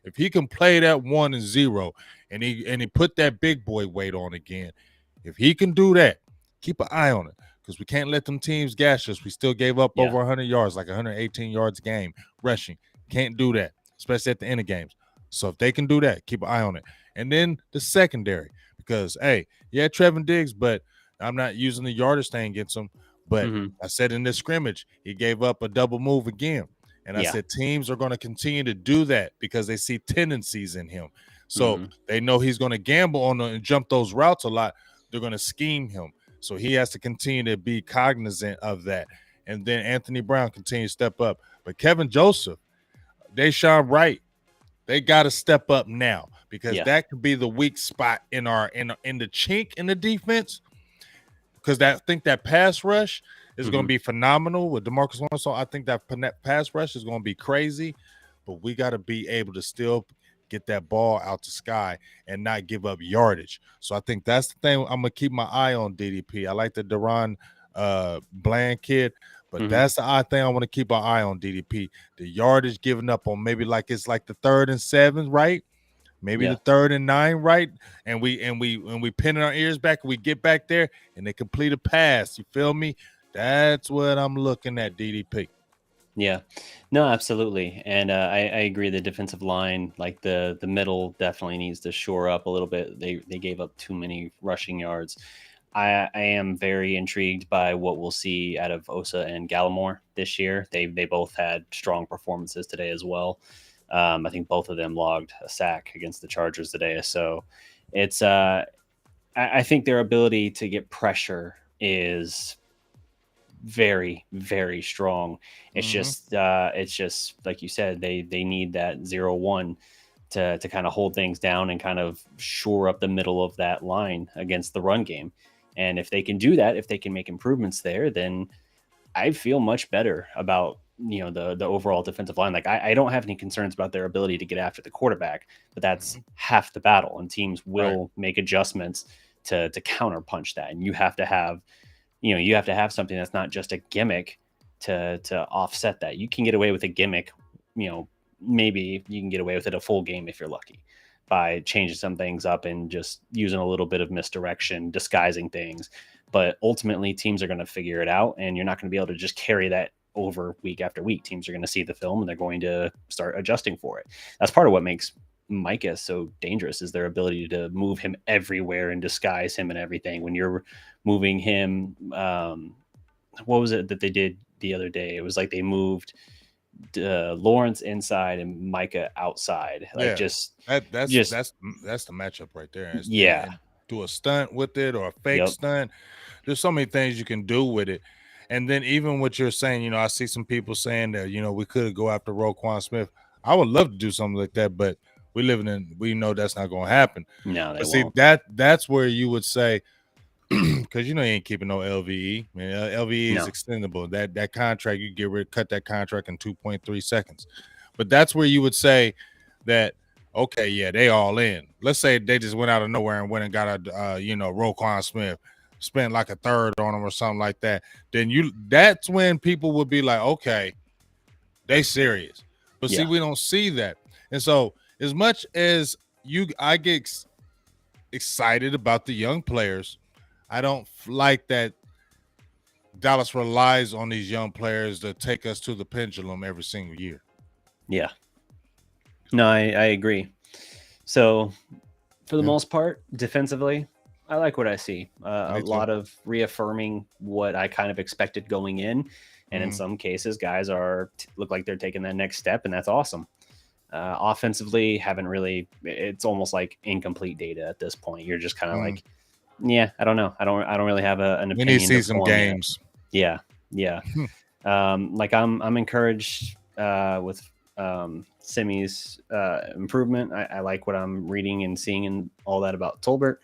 if he can play that 1 and 0 and he put that big boy weight on again, if he can do that, keep an eye on it, because we can't let them teams gash us. We still gave up over 100 yards, like 118 yards a game rushing. Can't do that, especially at the end of games. So if they can do that, keep an eye on it. And then the secondary, because, Trevin Diggs, but I'm not using the yardage thing against him. But I said in this scrimmage, he gave up a double move again. And I said teams are going to continue to do that because they see tendencies in him. So they know he's going to gamble on and jump those routes a lot. They're going to scheme him. So he has to continue to be cognizant of that. And then Anthony Brown continue to step up. But Kevin Joseph, Deshaun Wright, they got to step up now, because that could be the weak spot in the chink in the defense. Because I think that pass rush is going to be phenomenal with DeMarcus Lawrence. So I think that pass rush is going to be crazy, but we got to be able to still get that ball out the sky and not give up yardage. So I think that's the thing I'm going to keep my eye on, DDP. I like the Deron Bland kid, but that's the odd thing I want to keep an eye on, DDP. The yardage given up on maybe like it's like the 3rd and 7, right? Maybe the 3rd and 9, right? And we pin our ears back and we get back there and they complete a pass. You feel me? That's what I'm looking at, DDP. Yeah, no, absolutely. And I agree. The defensive line, like the middle, definitely needs to shore up a little bit. They gave up too many rushing yards. I am very intrigued by what we'll see out of Osa and Gallimore this year. They both had strong performances today as well. I think both of them logged a sack against the Chargers today. So it's I think their ability to get pressure is very, very strong. It's just like you said, they need that 0-1 to kind of hold things down and kind of shore up the middle of that line against the run game. And if they can do that, if they can make improvements there, then I feel much better about the overall defensive line. Like I don't have any concerns about their ability to get after the quarterback, but that's half the battle, and teams will make adjustments to counter punch that. And you have to have something that's not just a gimmick to offset that. You can get away with a gimmick, maybe you can get away with it a full game if you're lucky, by changing some things up and just using a little bit of misdirection, disguising things. But ultimately, teams are going to figure it out, and you're not going to be able to just carry that over week after week. Teams are going to see the film, and they're going to start adjusting for it. That's part of what makes Micah so dangerous, is their ability to move him everywhere and disguise him and everything. When you're moving him, what was it that they did the other day? It was like they moved Lawrence inside and Micah outside. Like that's the matchup right there. And do a stunt with it or a fake stunt. There's so many things you can do with it. And then even what you're saying, I see some people saying that, we could go after Roquan Smith. I would love to do something like that, but we know that's not going to happen. No, but see, that's where you would say, because you ain't keeping no LVE. I mean, LVE is extendable. That contract, you cut that contract in 2.3 seconds. But that's where you would say that, okay, yeah, they all in. Let's say they just went out of nowhere and went and got a Roquan Smith, spent like a third on him or something like that. Then that's when people would be like, okay, they serious. But see, we don't see that. And so as much as I get excited about the young players, I don't like that Dallas relies on these young players to take us to the pendulum every single year. Yeah. No, I agree. So for the most part, defensively, I like what I see. A lot of reaffirming what I kind of expected going in. And in some cases, guys look like they're taking that next step, and that's awesome. Offensively, haven't really, it's almost like incomplete data at this point. You're just kind of like, yeah, I don't know. I don't really have an opinion. We need to see some games. Yet. Yeah. Like I'm encouraged with Simi's improvement. I like what I'm reading and seeing and all that about Tolbert,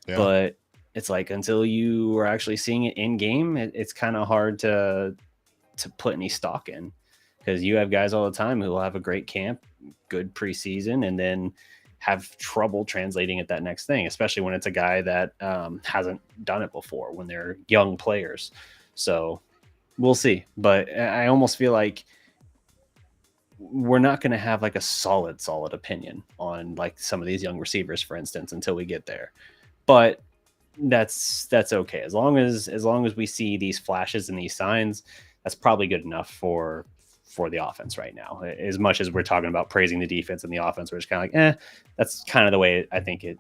but it's like until you are actually seeing it in game, it's kind of hard to put any stock in, because you have guys all the time who will have a great camp, good preseason, and then have trouble translating it that next thing, especially when it's a guy that hasn't done it before, when they're young players. So we'll see. But I almost feel like we're not going to have like a solid opinion on like some of these young receivers, for instance, until we get there. But that's okay. As long as we see these flashes and these signs, that's probably good enough for the offense right now. As much as we're talking about praising the defense and the offense, we're just kind of like, that's kind of the way I think it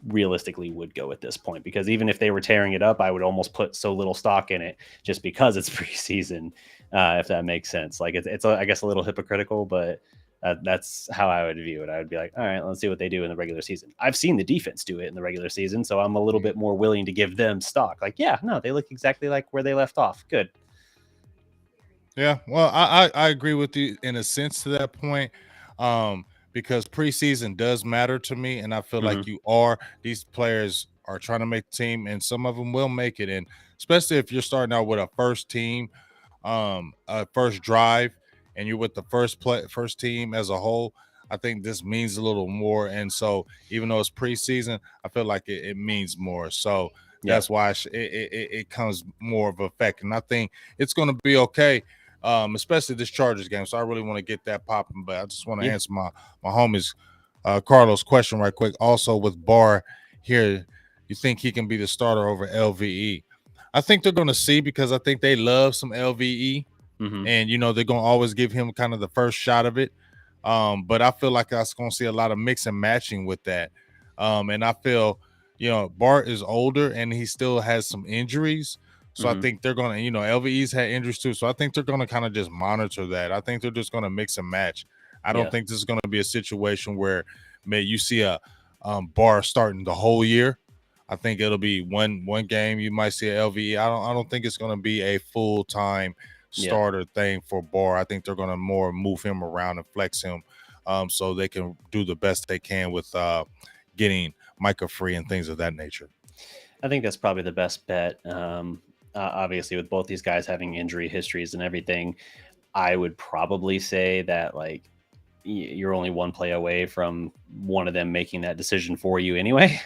realistically would go at this point. Because even if they were tearing it up, I would almost put so little stock in it just because it's preseason, if that makes sense. Like it's I guess a little hypocritical, but that's how I would view it. I would be like, all right, let's see what they do in the regular season. I've seen the defense do it in the regular season, so I'm a little bit more willing to give them stock. Like, yeah, no, they look exactly like where they left off. Good. Yeah, well, I agree with you in a sense to that point, because preseason does matter to me, and I feel like these players are trying to make the team, and some of them will make it, and especially if you're starting out with a first team, a first drive, and you're with the first team as a whole. I think this means a little more, and so even though it's preseason, I feel like it means more. So that's why it comes more of effect, and I think it's going to be okay. Especially this Chargers game. So I really want to get that popping, but I just want to answer my homie's Carlos question right quick. Also with Barr here, you think he can be the starter over LVE? I think they're going to see, because I think they love some LVE, and they're going to always give him kind of the first shot of it. But I feel like I was going to see a lot of mix and matching with that. And I feel, Bart is older and he still has some injuries. So I think they're going to, LVE's had injuries too. So I think they're going to kind of just monitor that. I think they're just going to mix and match. I don't think this is going to be a situation where you see a Bar starting the whole year. I think it'll be one game. You might see a LVE. I don't think it's going to be a full-time starter thing for Bar. I think they're going to more move him around and flex him, so they can do the best they can with getting Micah free and things of that nature. I think that's probably the best bet. Obviously, with both these guys having injury histories and everything, I would probably say that like you're only one play away from one of them making that decision for you anyway.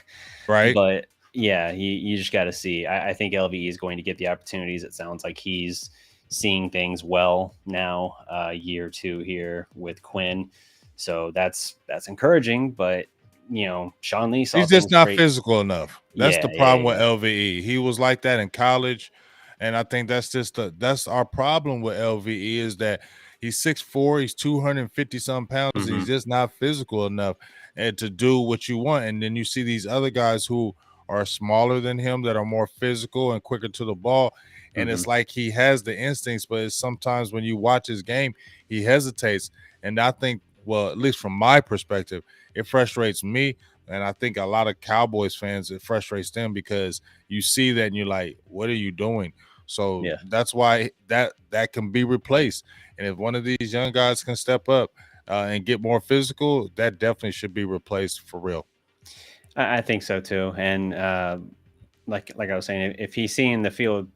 Right. But yeah, you just got to see. I think LVE is going to get the opportunities. It sounds like he's seeing things well now, year two here with Quinn. So that's encouraging. But Sean Lee saw he's just not great. physical enough. That's the problem with LVE. He was like that in college, and I think that's our problem with LVE is that he's 6'4", he's 250 some pounds, and he's just not physical enough and to do what you want. And then you see these other guys who are smaller than him that are more physical and quicker to the ball, and it's like he has the instincts, but it's sometimes when you watch his game, he hesitates. And I think, well, at least from my perspective, it frustrates me. And I think a lot of Cowboys fans, it frustrates them because you see that and you're like, what are you doing? So that's why that can be replaced. And if one of these young guys can step up and get more physical, that definitely should be replaced for real. I think so too. And like I was saying, if he's seeing the field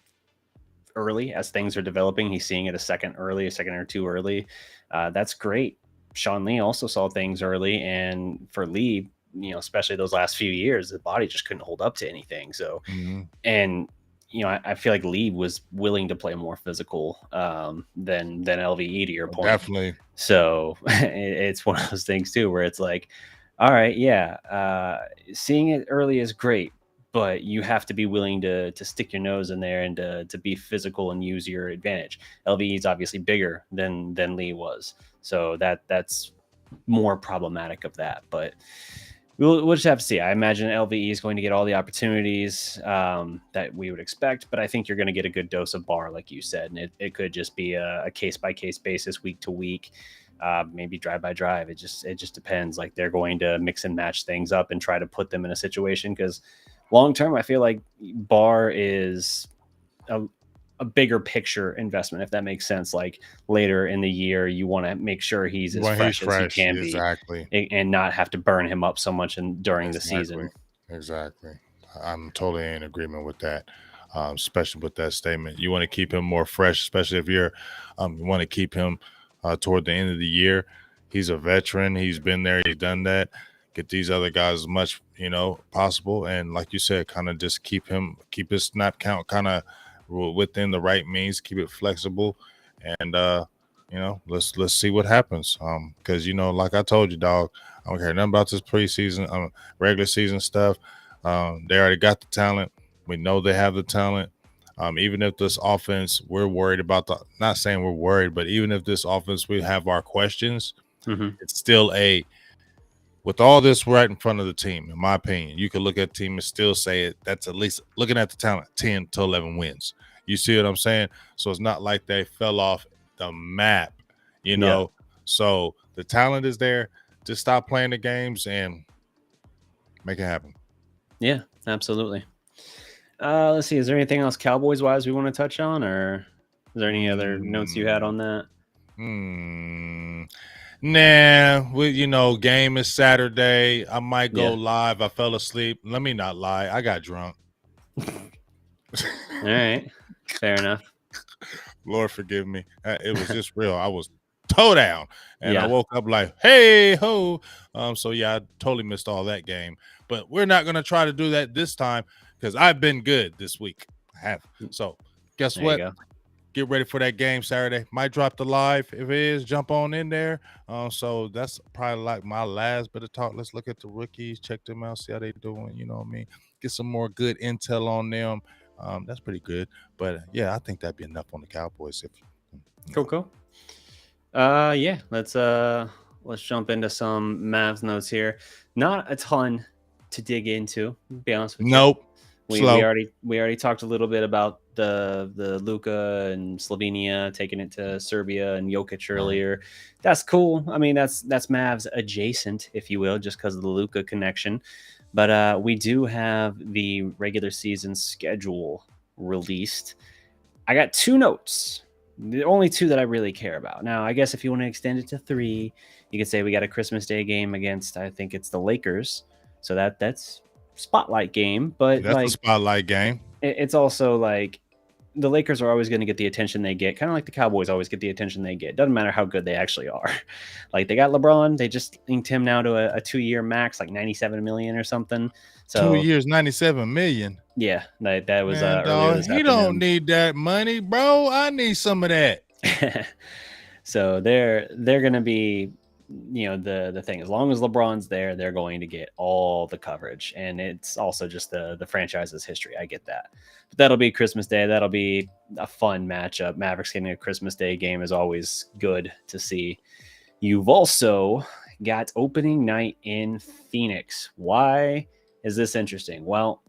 early as things are developing, he's seeing it a second or two early. That's great. Sean Lee also saw things early, and for Lee, especially those last few years, the body just couldn't hold up to anything. So, and I feel like Lee was willing to play more physical than LVE, to your point. Definitely. So it's one of those things too, where it's like, all right, seeing it early is great, but you have to be willing to stick your nose in there and to be physical and use your advantage. LVE is obviously bigger than Lee was, so that's more problematic of that. But we'll just have to see. I imagine LVE is going to get all the opportunities that we would expect, but I think you're going to get a good dose of Bar, like you said, and it could just be a case by case basis, week to week. Maybe drive by drive. It just depends. Like they're going to mix and match things up and try to put them in a situation, because long term, I feel like Bar is a bigger picture investment, if that makes sense. Like later in the year, you want to make sure he's as fresh as he can be, and not have to burn him up so much during the season. Exactly. I'm totally in agreement with that. Especially with that statement, you want to keep him more fresh, especially if you want to keep him toward the end of the year. He's a veteran. He's been there. He's done that. Get these other guys as much, possible. And like you said, kind of just keep his snap count kind of within the right means, keep it flexible. And, let's see what happens. Because, like I told you, dog, I don't care nothing about this preseason, regular season stuff. They already got the talent. We know they have the talent. Even if this offense, we're worried about not saying we're worried, but even if this offense, we have our questions, it's still with all this right in front of the team, in my opinion, you could look at the team and still say that's at least, looking at the talent, 10 to 11 wins. You see what I'm saying? So it's not like they fell off the map, So the talent is there. Just stop playing the games and make it happen. Yeah, absolutely. Let's see. Is there anything else Cowboys wise we want to touch on, or is there any other notes you had on that? Nah, game is Saturday. I might go live. I fell asleep. Let me not lie. I got drunk. All right. Fair enough. Lord forgive me. It was just real. I was toe down, and I woke up like, hey ho. So I totally missed all that game. But we're not gonna try to do that this time because I've been good this week. I have. So guess what? Get ready for that game Saturday. Might drop the live. If it is, jump on in there. So that's probably like my last bit of talk. Let's look at the rookies, check them out, see how they doing. You know what I mean? Get some more good intel on them. That's pretty good. But I think that'd be enough on the Cowboys. Cool. Let's jump into some Mavs notes here. Not a ton to dig into, to be honest with you. Nope. We already talked a little bit about the Luka and Slovenia taking it to Serbia and Jokic earlier. That's cool. I mean, that's Mavs adjacent, if you will, just because of the Luka connection. But we do have the regular season schedule released. I got 2 notes. The only 2 that I really care about. Now, I guess if you want to extend it to 3, you could say we got a Christmas Day game against, I think it's the Lakers. So that's spotlight game, but that's like a spotlight game. it's also like the Lakers are always going to get the attention they get, kind of like the Cowboys always get the attention they get. Doesn't matter how good they actually are. Like they got LeBron, they just linked him now to a 2-year max, like 97 million or something. So 2 years, 97 million. Yeah, that was Man, earlier dog, this he afternoon. don't need that money, bro. I need some of that. So they're going to be, the thing. As long as LeBron's there, they're going to get all the coverage, and it's also just the franchise's history. I get that, but that'll be Christmas Day. That'll be a fun matchup. Mavericks getting a Christmas Day game is always good to see. You've also got opening night in Phoenix. Why is this interesting? Well,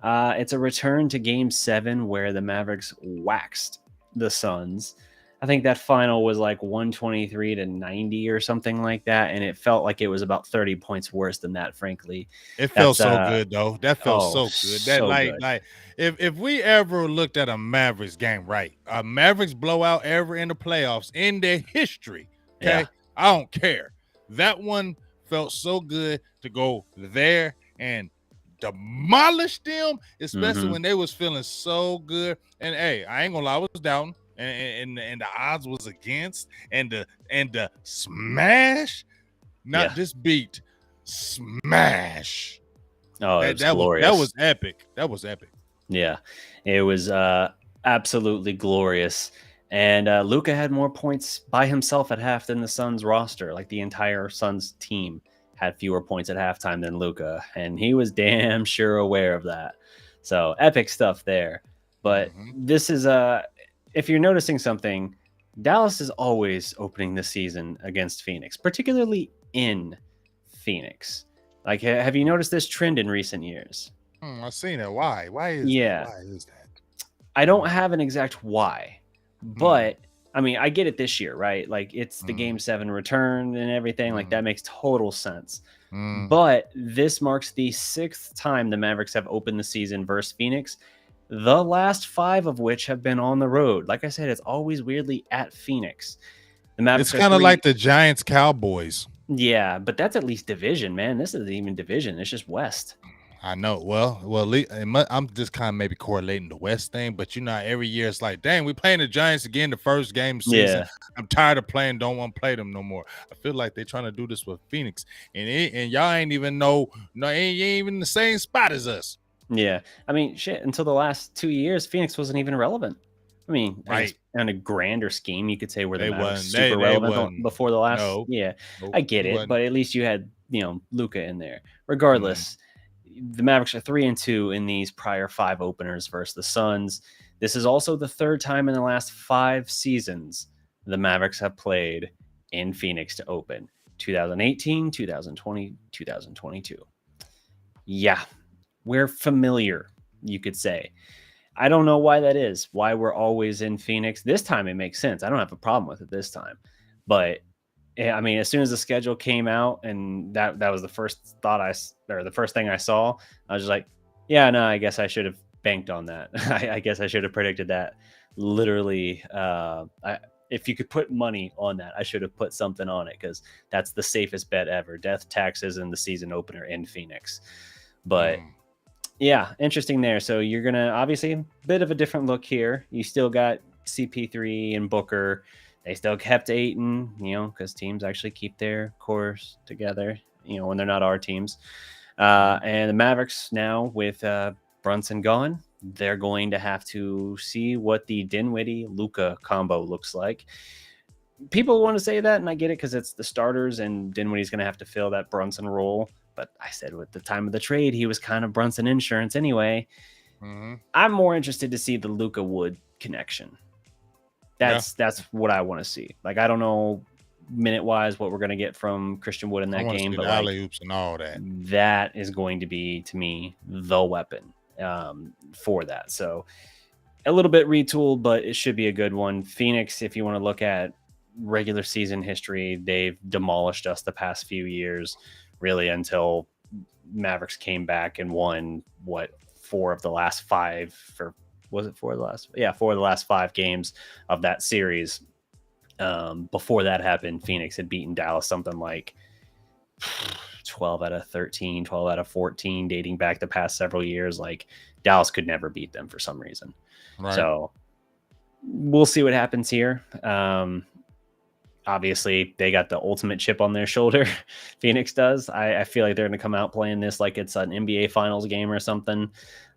it's a return to Game 7 where the Mavericks waxed the Suns. I think that final was like 123-90 or something like that, and it felt like it was about 30 points worse than that. Frankly, it felt so good though. That felt so good. That so like if we ever looked at a Mavericks game, right, a Mavericks blowout ever in the playoffs in their history, okay, I don't care. That one felt so good to go there and demolish them, especially when they was feeling so good. And hey, I ain't gonna lie, I was down, and the odds was against, and the smash, not just beat, smash. Oh, it was glorious. That was epic. That was epic. Yeah, it was absolutely glorious. And Luka had more points by himself at half than the Suns roster. Like the entire Suns team had fewer points at halftime than Luka, and he was damn sure aware of that. So epic stuff there. But this is if you're noticing something, Dallas is always opening the season against Phoenix, particularly in Phoenix. Like, have you noticed this trend in recent years? I've seen it. Why? Why is that? Why is that? I don't have an exact why, but I mean, I get it this year, right? Like it's the Game 7 return and everything. Like that makes total sense. But this marks the 6th time the Mavericks have opened the season versus Phoenix, the last 5 of which have been on the road. Like I said, it's always weirdly at Phoenix. The Mavericks it's kind of like the Giants Cowboys. Yeah, but that's at least division, man. This isn't even division. It's just West. I know. Well, I'm just kind of maybe correlating the West thing, but every year it's like, dang, we playing the Giants again the first game of the season. Yeah. I'm tired of playing. Don't want to play them no more. I feel like they're trying to do this with Phoenix, and y'all ain't even ain't even in the same spot as us. Yeah, I mean, shit. Until the last 2 years, Phoenix wasn't even relevant. I mean, right. On a grander scheme, you could say where the Mavericks super relevant before the last. I get it, but at least you had Luka in there. Regardless, the Mavericks are 3-2 in these prior 5 openers versus the Suns. This is also the 3rd time in the last 5 seasons the Mavericks have played in Phoenix to open. 2018, 2020, 2022. Yeah, we're familiar, you could say. I don't know why that is, why we're always in Phoenix. This time it makes sense. I don't have a problem with it this time. But I mean, as soon as the schedule came out and that was the first the first thing I saw, I was just like, yeah, no, I guess I should have banked on that. I guess I should have predicted that. Literally, if you could put money on that, I should have put something on it because that's the safest bet ever. Death, taxes, and the season opener in Phoenix. But yeah, interesting there. So you're going to obviously a bit of a different look here. You still got CP3 and Booker. They still kept Ayton, because teams actually keep their cores together, when they're not our teams. And the Mavericks now with Brunson gone, they're going to have to see what the Dinwiddie-Luka combo looks like. People want to say that, and I get it because it's the starters, and Dinwiddie's going to have to fill that Brunson role. But I said at the time of the trade, he was kind of Brunson insurance anyway. I'm more interested to see the Luka Wood connection. That's what I want to see. Like, I don't know minute wise what we're going to get from Christian Wood in that game, but alley-oops and all that is going to be, to me, the weapon for that. So a little bit retooled, but it should be a good one. Phoenix, if you want to look at regular season history, they've demolished us the past few years, really until Mavericks came back and won four of the last 5 games of that series. Before that happened, Phoenix had beaten Dallas something like 12 out of 13, 12 out of 14, dating back the past several years. Like, Dallas could never beat them for some reason. Right. So we'll see what happens here. Obviously, they got the ultimate chip on their shoulder. Phoenix does. I feel like they're going to come out playing this like it's an NBA Finals game or something.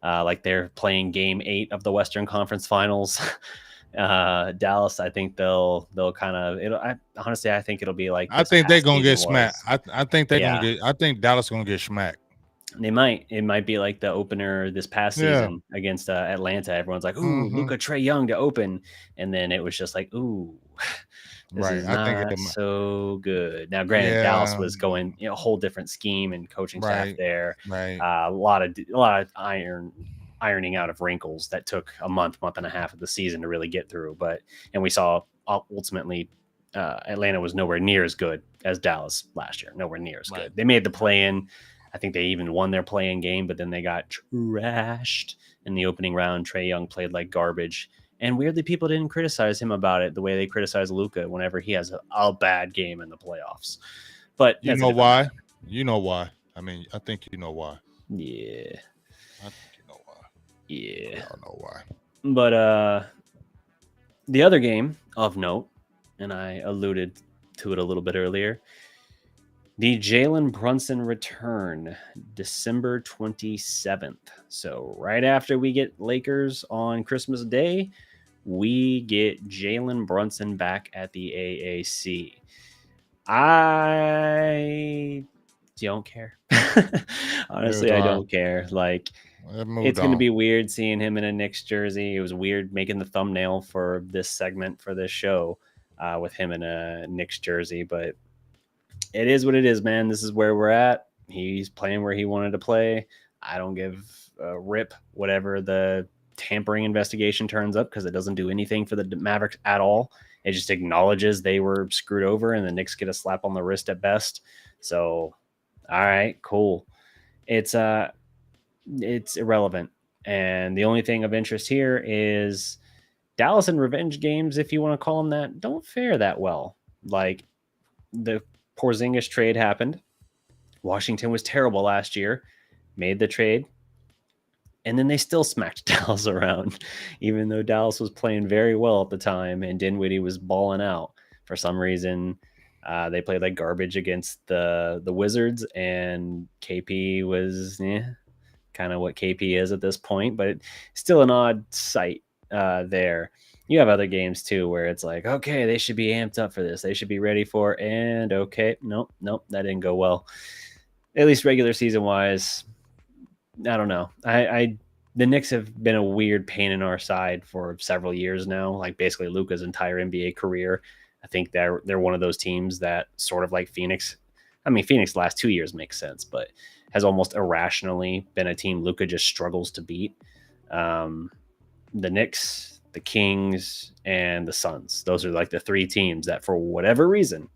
Like they're playing Game 8 of the Western Conference Finals. Dallas, I think they'll kind of. Honestly, I think it'll be like. I think they're gonna get smacked. I think they're gonna get. I think Dallas gonna get smacked. They might. It might be like the opener this past season against Atlanta. Everyone's like, "Ooh, Luka, Trae Young to open," and then it was just like, "Ooh, this is not so good." Now, granted, Dallas was going a whole different scheme and coaching staff there. Right. A lot of ironing out of wrinkles that took a month and a half of the season to really get through. And we saw ultimately Atlanta was nowhere near as good as Dallas last year. Nowhere near as good. They made the play-in. I think they even won their play-in game, but then they got trashed in the opening round. Trae Young played like garbage. And weirdly, people didn't criticize him about it the way they criticize Luka whenever he has a bad game in the playoffs. But you know why? You know why. I mean, I think you know why. Yeah. I think you know why. Yeah. I don't know why. But the other game of note, and I alluded to it a little bit earlier, the Jalen Brunson return, December 27th. So right after we get Lakers on Christmas Day, we get Jalen Brunson back at the AAC. I don't care. Honestly, I don't care. Like, it's going to be weird seeing him in a Knicks jersey. It was weird making the thumbnail for this segment for this show with him in a Knicks jersey, but it is what it is, man. This is where we're at. He's playing where he wanted to play. I don't give a rip whatever the tampering investigation turns up, because it doesn't do anything for the Mavericks at all. It just acknowledges they were screwed over, and the Knicks get a slap on the wrist at best. So, all right, cool. It's irrelevant. And the only thing of interest here is Dallas and revenge games, if you want to call them that, don't fare that well. Like, the Porzingis trade happened. Washington was terrible last year, made the trade, and then they still smacked Dallas around, even though Dallas was playing very well at the time and Dinwiddie was balling out. For some reason, they played like garbage against the Wizards, and KP was kind of what KP is at this point, but still an odd sight there. You have other games too where it's like, okay, they should be amped up for this. They should be ready for, and okay, nope, that didn't go well. At least regular season wise, I don't know. The Knicks have been a weird pain in our side for several years now, like basically Luka's entire NBA career. I think they're one of those teams that sort of like Phoenix. I mean, Phoenix the last 2 years makes sense, but has almost irrationally been a team Luka just struggles to beat. The Knicks, the Kings, and the Suns. Those are like the three teams that, for whatever reason,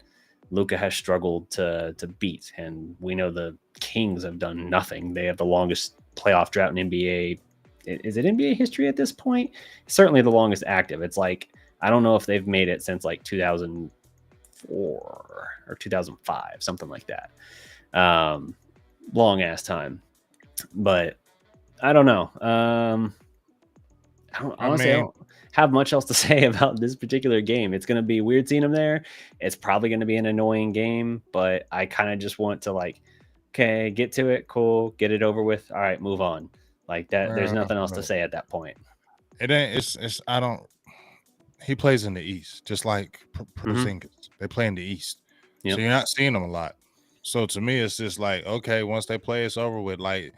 Luka has struggled to beat. And we know the Kings have done nothing. They have the longest playoff drought in NBA. Is it NBA history at this point? Certainly the longest active. It's like, I don't know if they've made it since like 2004 or 2005, something like that. Long ass time. But I don't know. I don't have much else to say about this particular game. It's going to be weird seeing him there. It's probably going to be an annoying game, but I kind of just want to like, okay, get to it. Cool. Get it over with. All right, move on. Like that. There's nothing else to say at that point. It ain't, he plays in the East, just like Porzingis. They play in the East. Yep. So you're not seeing them a lot. So to me, it's just like, okay, once they play, it's over with. Like,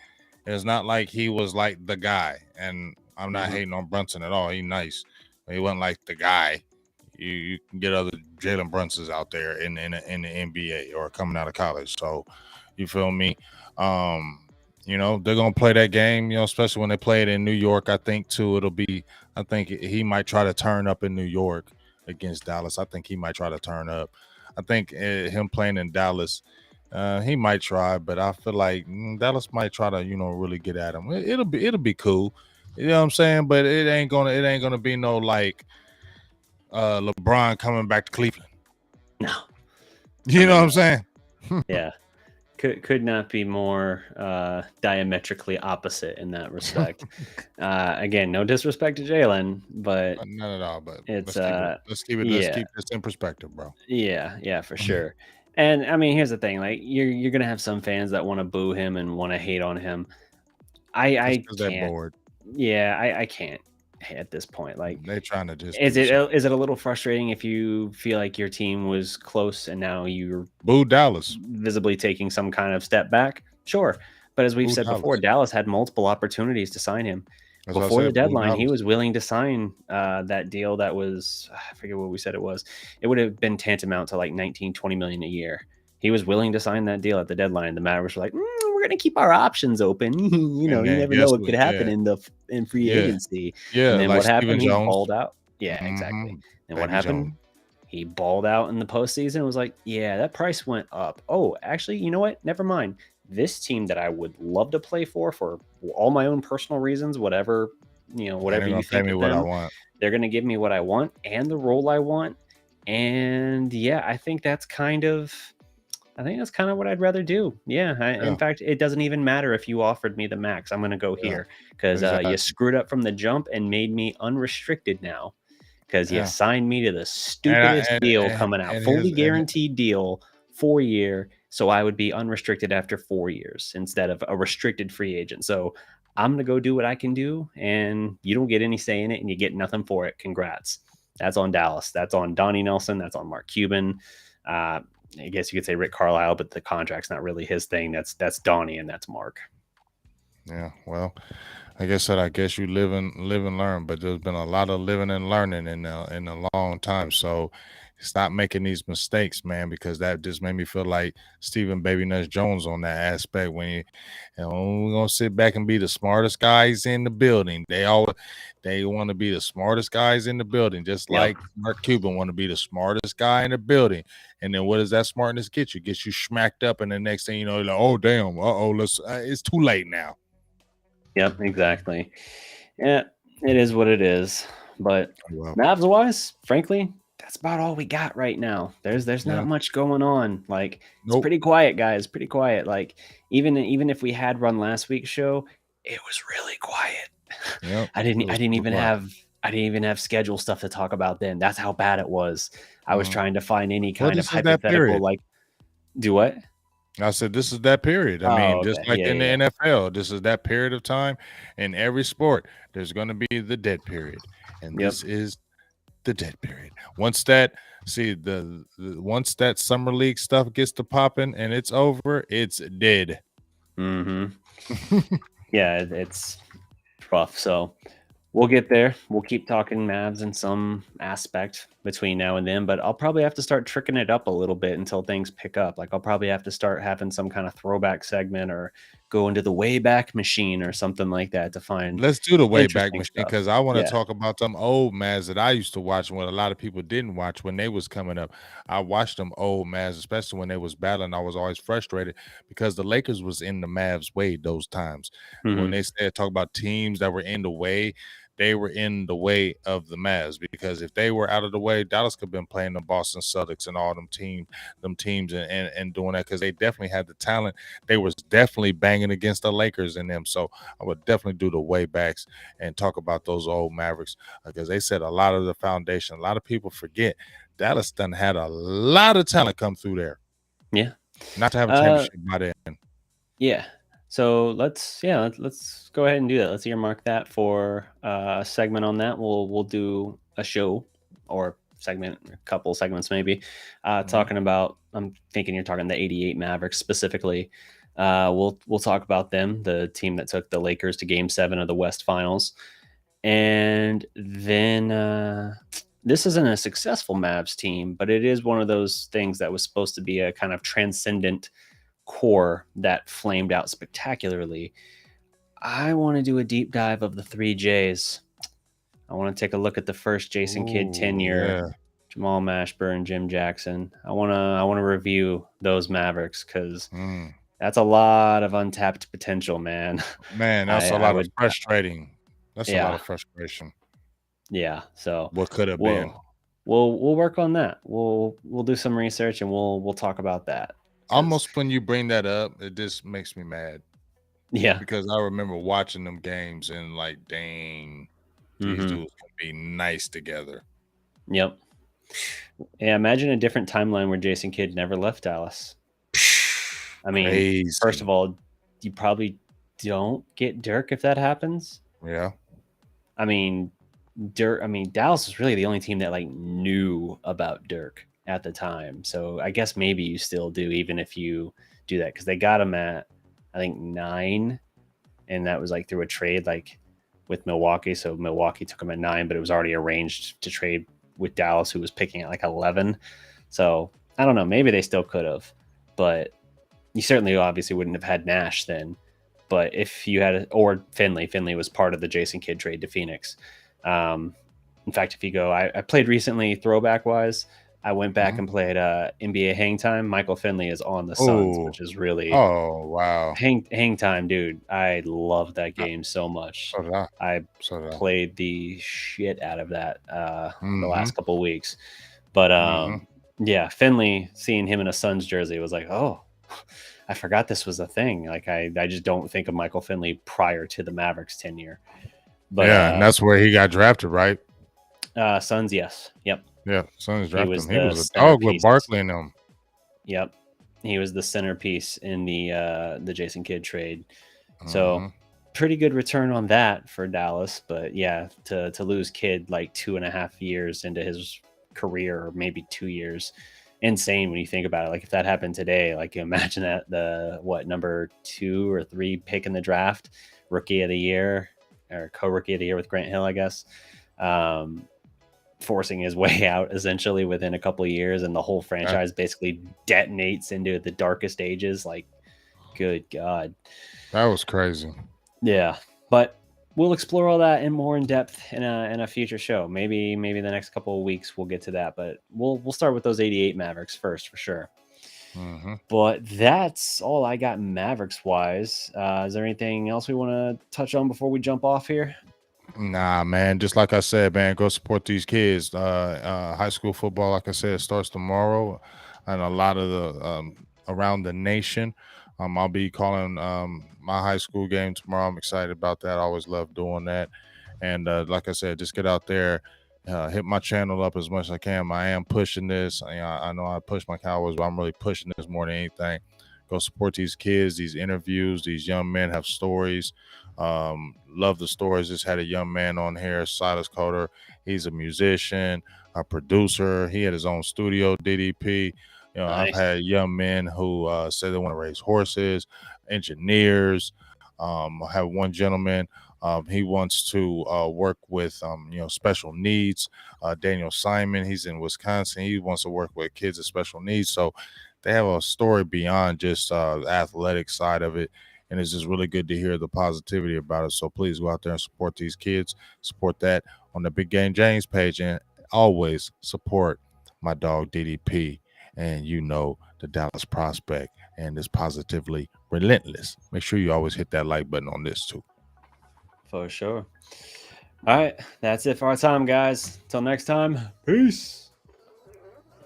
it's not like he was like the guy. And I'm not hating on Brunson at all. He's nice. But he wasn't like the guy. You can get other Jalen Brunsons out there in the NBA or coming out of college. So you feel me? they're gonna play that game. Especially when they play it in New York. I think too. I think he might try to turn up in New York against Dallas. I think he might try to turn up. I think him playing in Dallas, he might try, but I feel like Dallas might try to really get at him. It'll be cool. You know what I'm saying? But it ain't gonna be no like LeBron coming back to Cleveland. No. You know what I'm saying? Yeah. Could not be more diametrically opposite in that respect. Again, no disrespect to Jalen, but not at all. But it's let's keep this in perspective, bro. Yeah, for sure. And I mean, here's the thing: like you're gonna have some fans that want to boo him and want to hate on him. I can't. Bored. Yeah, I can't at this point. Like they're trying to just. Is it a little frustrating if you feel like your team was close and now you're boo Dallas, visibly taking some kind of step back? Sure, but as we've said before, Dallas had multiple opportunities to sign him. Before the deadline, he was willing to sign that deal that was, I forget what we said it was. It would have been tantamount to like 19-20 million a year. He was willing to sign that deal at the deadline. The Mavericks were like, we're going to keep our options open. You never know what could happen in free agency. Yeah, and then like what happened? Steven He balled out. Yeah, exactly. And what happened? Jones. He balled out in the postseason and was like, yeah, that price went up. Oh, actually, you know what? Never mind. This team that I would love to play for all my own personal reasons, whatever you think of them, they're going to give me what I want and the role I want. And yeah, I think that's kind of what I'd rather do. Yeah. In fact, it doesn't even matter if you offered me the max. I'm going to go here because you screwed up from the jump and made me unrestricted now because you signed me to the stupidest deal coming out, fully guaranteed deal, 4-year. So I would be unrestricted after 4 years instead of a restricted free agent. So I'm going to go do what I can do, and you don't get any say in it, and you get nothing for it. Congrats. That's on Dallas. That's on Donnie Nelson. That's on Mark Cuban. I guess you could say Rick Carlisle, but the contract's not really his thing. That's Donnie, and that's Mark. Yeah, well, like I said, I guess you live and learn, but there's been a lot of living and learning in a long time. So stop making these mistakes, man, because that just made me feel like Stephen Baby Nuts Jones on that aspect when we're gonna sit back and be the smartest guys in the building. They want to be the smartest guys in the building, just like Mark Cuban want to be the smartest guy in the building. And then what does that smartness get you? Gets you smacked up, and the next thing you know, you're like, oh damn, it's too late now. Yep, exactly. Yeah, it is what it is. But Mavs wise, frankly, that's about all we got right now. There's not much going on. Like it's pretty quiet, guys. Pretty quiet. Like even if we had run last week's show, it was really quiet. Yep, I didn't even have schedule stuff to talk about then. That's how bad it was. I was trying to find any kind of hypothetical like do what? I said, this is that period. I mean, just like in the NFL, this is that period of time. In every sport, there's going to be the dead period. And this is the dead period. Once that summer league stuff gets to popping and it's over, it's dead. Mm-hmm. Yeah, it's rough. So we'll get there. We'll keep talking Mavs in some aspect between now and then, but I'll probably have to start tricking it up a little bit until things pick up. Like I'll probably have to start having some kind of throwback segment or go into the Wayback machine or something like that to find. Let's do the Wayback machine because I want to talk about some old Mavs that I used to watch when a lot of people didn't watch when they was coming up. I watched them old Mavs, especially when they was battling. I was always frustrated because the Lakers was in the Mavs' way those times. Mm-hmm. When they said talk about teams that were in the way, they were in the way of the Mavs because if they were out of the way, Dallas could have been playing the Boston Celtics and all them teams and doing that because they definitely had the talent. They was definitely banging against the Lakers and them. So I would definitely do the Waybacks and talk about those old Mavericks because they said a lot of the foundation. A lot of people forget Dallas done had a lot of talent come through there. Yeah. Not to have a championship by then. Yeah. So let's go ahead and do that. Let's earmark that for a segment on that. We'll do a show or segment, a couple segments maybe, talking about. I'm thinking you're talking the '88 Mavericks specifically. We'll talk about them, the team that took the Lakers to Game 7 of the West Finals, and then this isn't a successful Mavs team, but it is one of those things that was supposed to be a kind of transcendent core that flamed out spectacularly. I want to do a deep dive of the 3Js. I want to take a look at the first Jason Kidd tenure, Jamal Mashburn, Jim Jackson. I want to review those Mavericks because that's a lot of untapped potential, man. Man, that's a lot of frustrating. That's a lot of frustration. Yeah. So what could have been? We'll work on that. We'll do some research and we'll talk about that. Almost when you bring that up, it just makes me mad. Yeah. Because I remember watching them games and like, dang, these dudes can be nice together. Yep. Yeah, imagine a different timeline where Jason Kidd never left Dallas. I mean, crazy. First of all, you probably don't get Dirk if that happens. Yeah. I mean, Dallas was really the only team that like knew about Dirk at the time. So I guess maybe you still do, even if you do that, because they got him at, I think, 9, and that was like through a trade like with Milwaukee. So Milwaukee took him at 9, but it was already arranged to trade with Dallas, who was picking at like 11. So I don't know, maybe they still could have, but you certainly obviously wouldn't have had Nash then. But if you had, or Finley was part of the Jason Kidd trade to Phoenix. In fact, if you go, I played recently throwback wise, I went back and played NBA Hang Time. Michael Finley is on the Suns, which is really wow. Hang Time, dude. I love that game so much. So did I. I played the shit out of that the last couple of weeks. But yeah, Finley, seeing him in a Suns jersey was like, oh, I forgot this was a thing. Like I just don't think of Michael Finley prior to the Mavericks tenure. But yeah, and that's where he got drafted, right? Suns, yes. Yep. Yeah, Suns drafted him. He was a dog with Barkley and them. Yep. He was the centerpiece in the Jason Kidd trade. So pretty good return on that for Dallas. But yeah, to lose Kidd like 2.5 years into his career, or maybe 2 years, insane when you think about it. Like if that happened today, like imagine that the number 2 or 3 pick in the draft, rookie of the year or co-rookie of the year with Grant Hill, I guess, forcing his way out essentially within a couple of years, and the whole franchise basically detonates into the darkest ages. Like, good God. That was crazy. Yeah. But we'll explore all that in more in depth in a future show. Maybe the next couple of weeks we'll get to that, but we'll start with those 88 Mavericks first for sure. But that's all I got Mavericks wise. Is there anything else we want to touch on before we jump off here? Nah, man. Just like I said, man, go support these kids. High school football, like I said, starts tomorrow, and a lot of the around the nation. I'll be calling my high school game tomorrow. I'm excited about that. I always love doing that. And like I said, just get out there, hit my channel up as much as I can. I am pushing this. I know I push my Cowboys, but I'm really pushing this more than anything. Go support these kids, these interviews. These young men have stories. Love the stories. Just had a young man on here, Silas Coder. He's a musician, a producer. He had his own studio, DDP. You know, nice. I've had young men who say they want to raise horses, engineers. I have one gentleman. He wants to work with, special needs. Daniel Simon, he's in Wisconsin. He wants to work with kids with special needs. So they have a story beyond just the athletic side of it. And it's just really good to hear the positivity about it. So please go out there and support these kids. Support that on the Big Game James page. And always support my dog DDP. And the Dallas Prospect. And this positively relentless. Make sure you always hit that like button on this too. For sure. All right. That's it for our time, guys. Till next time. Peace.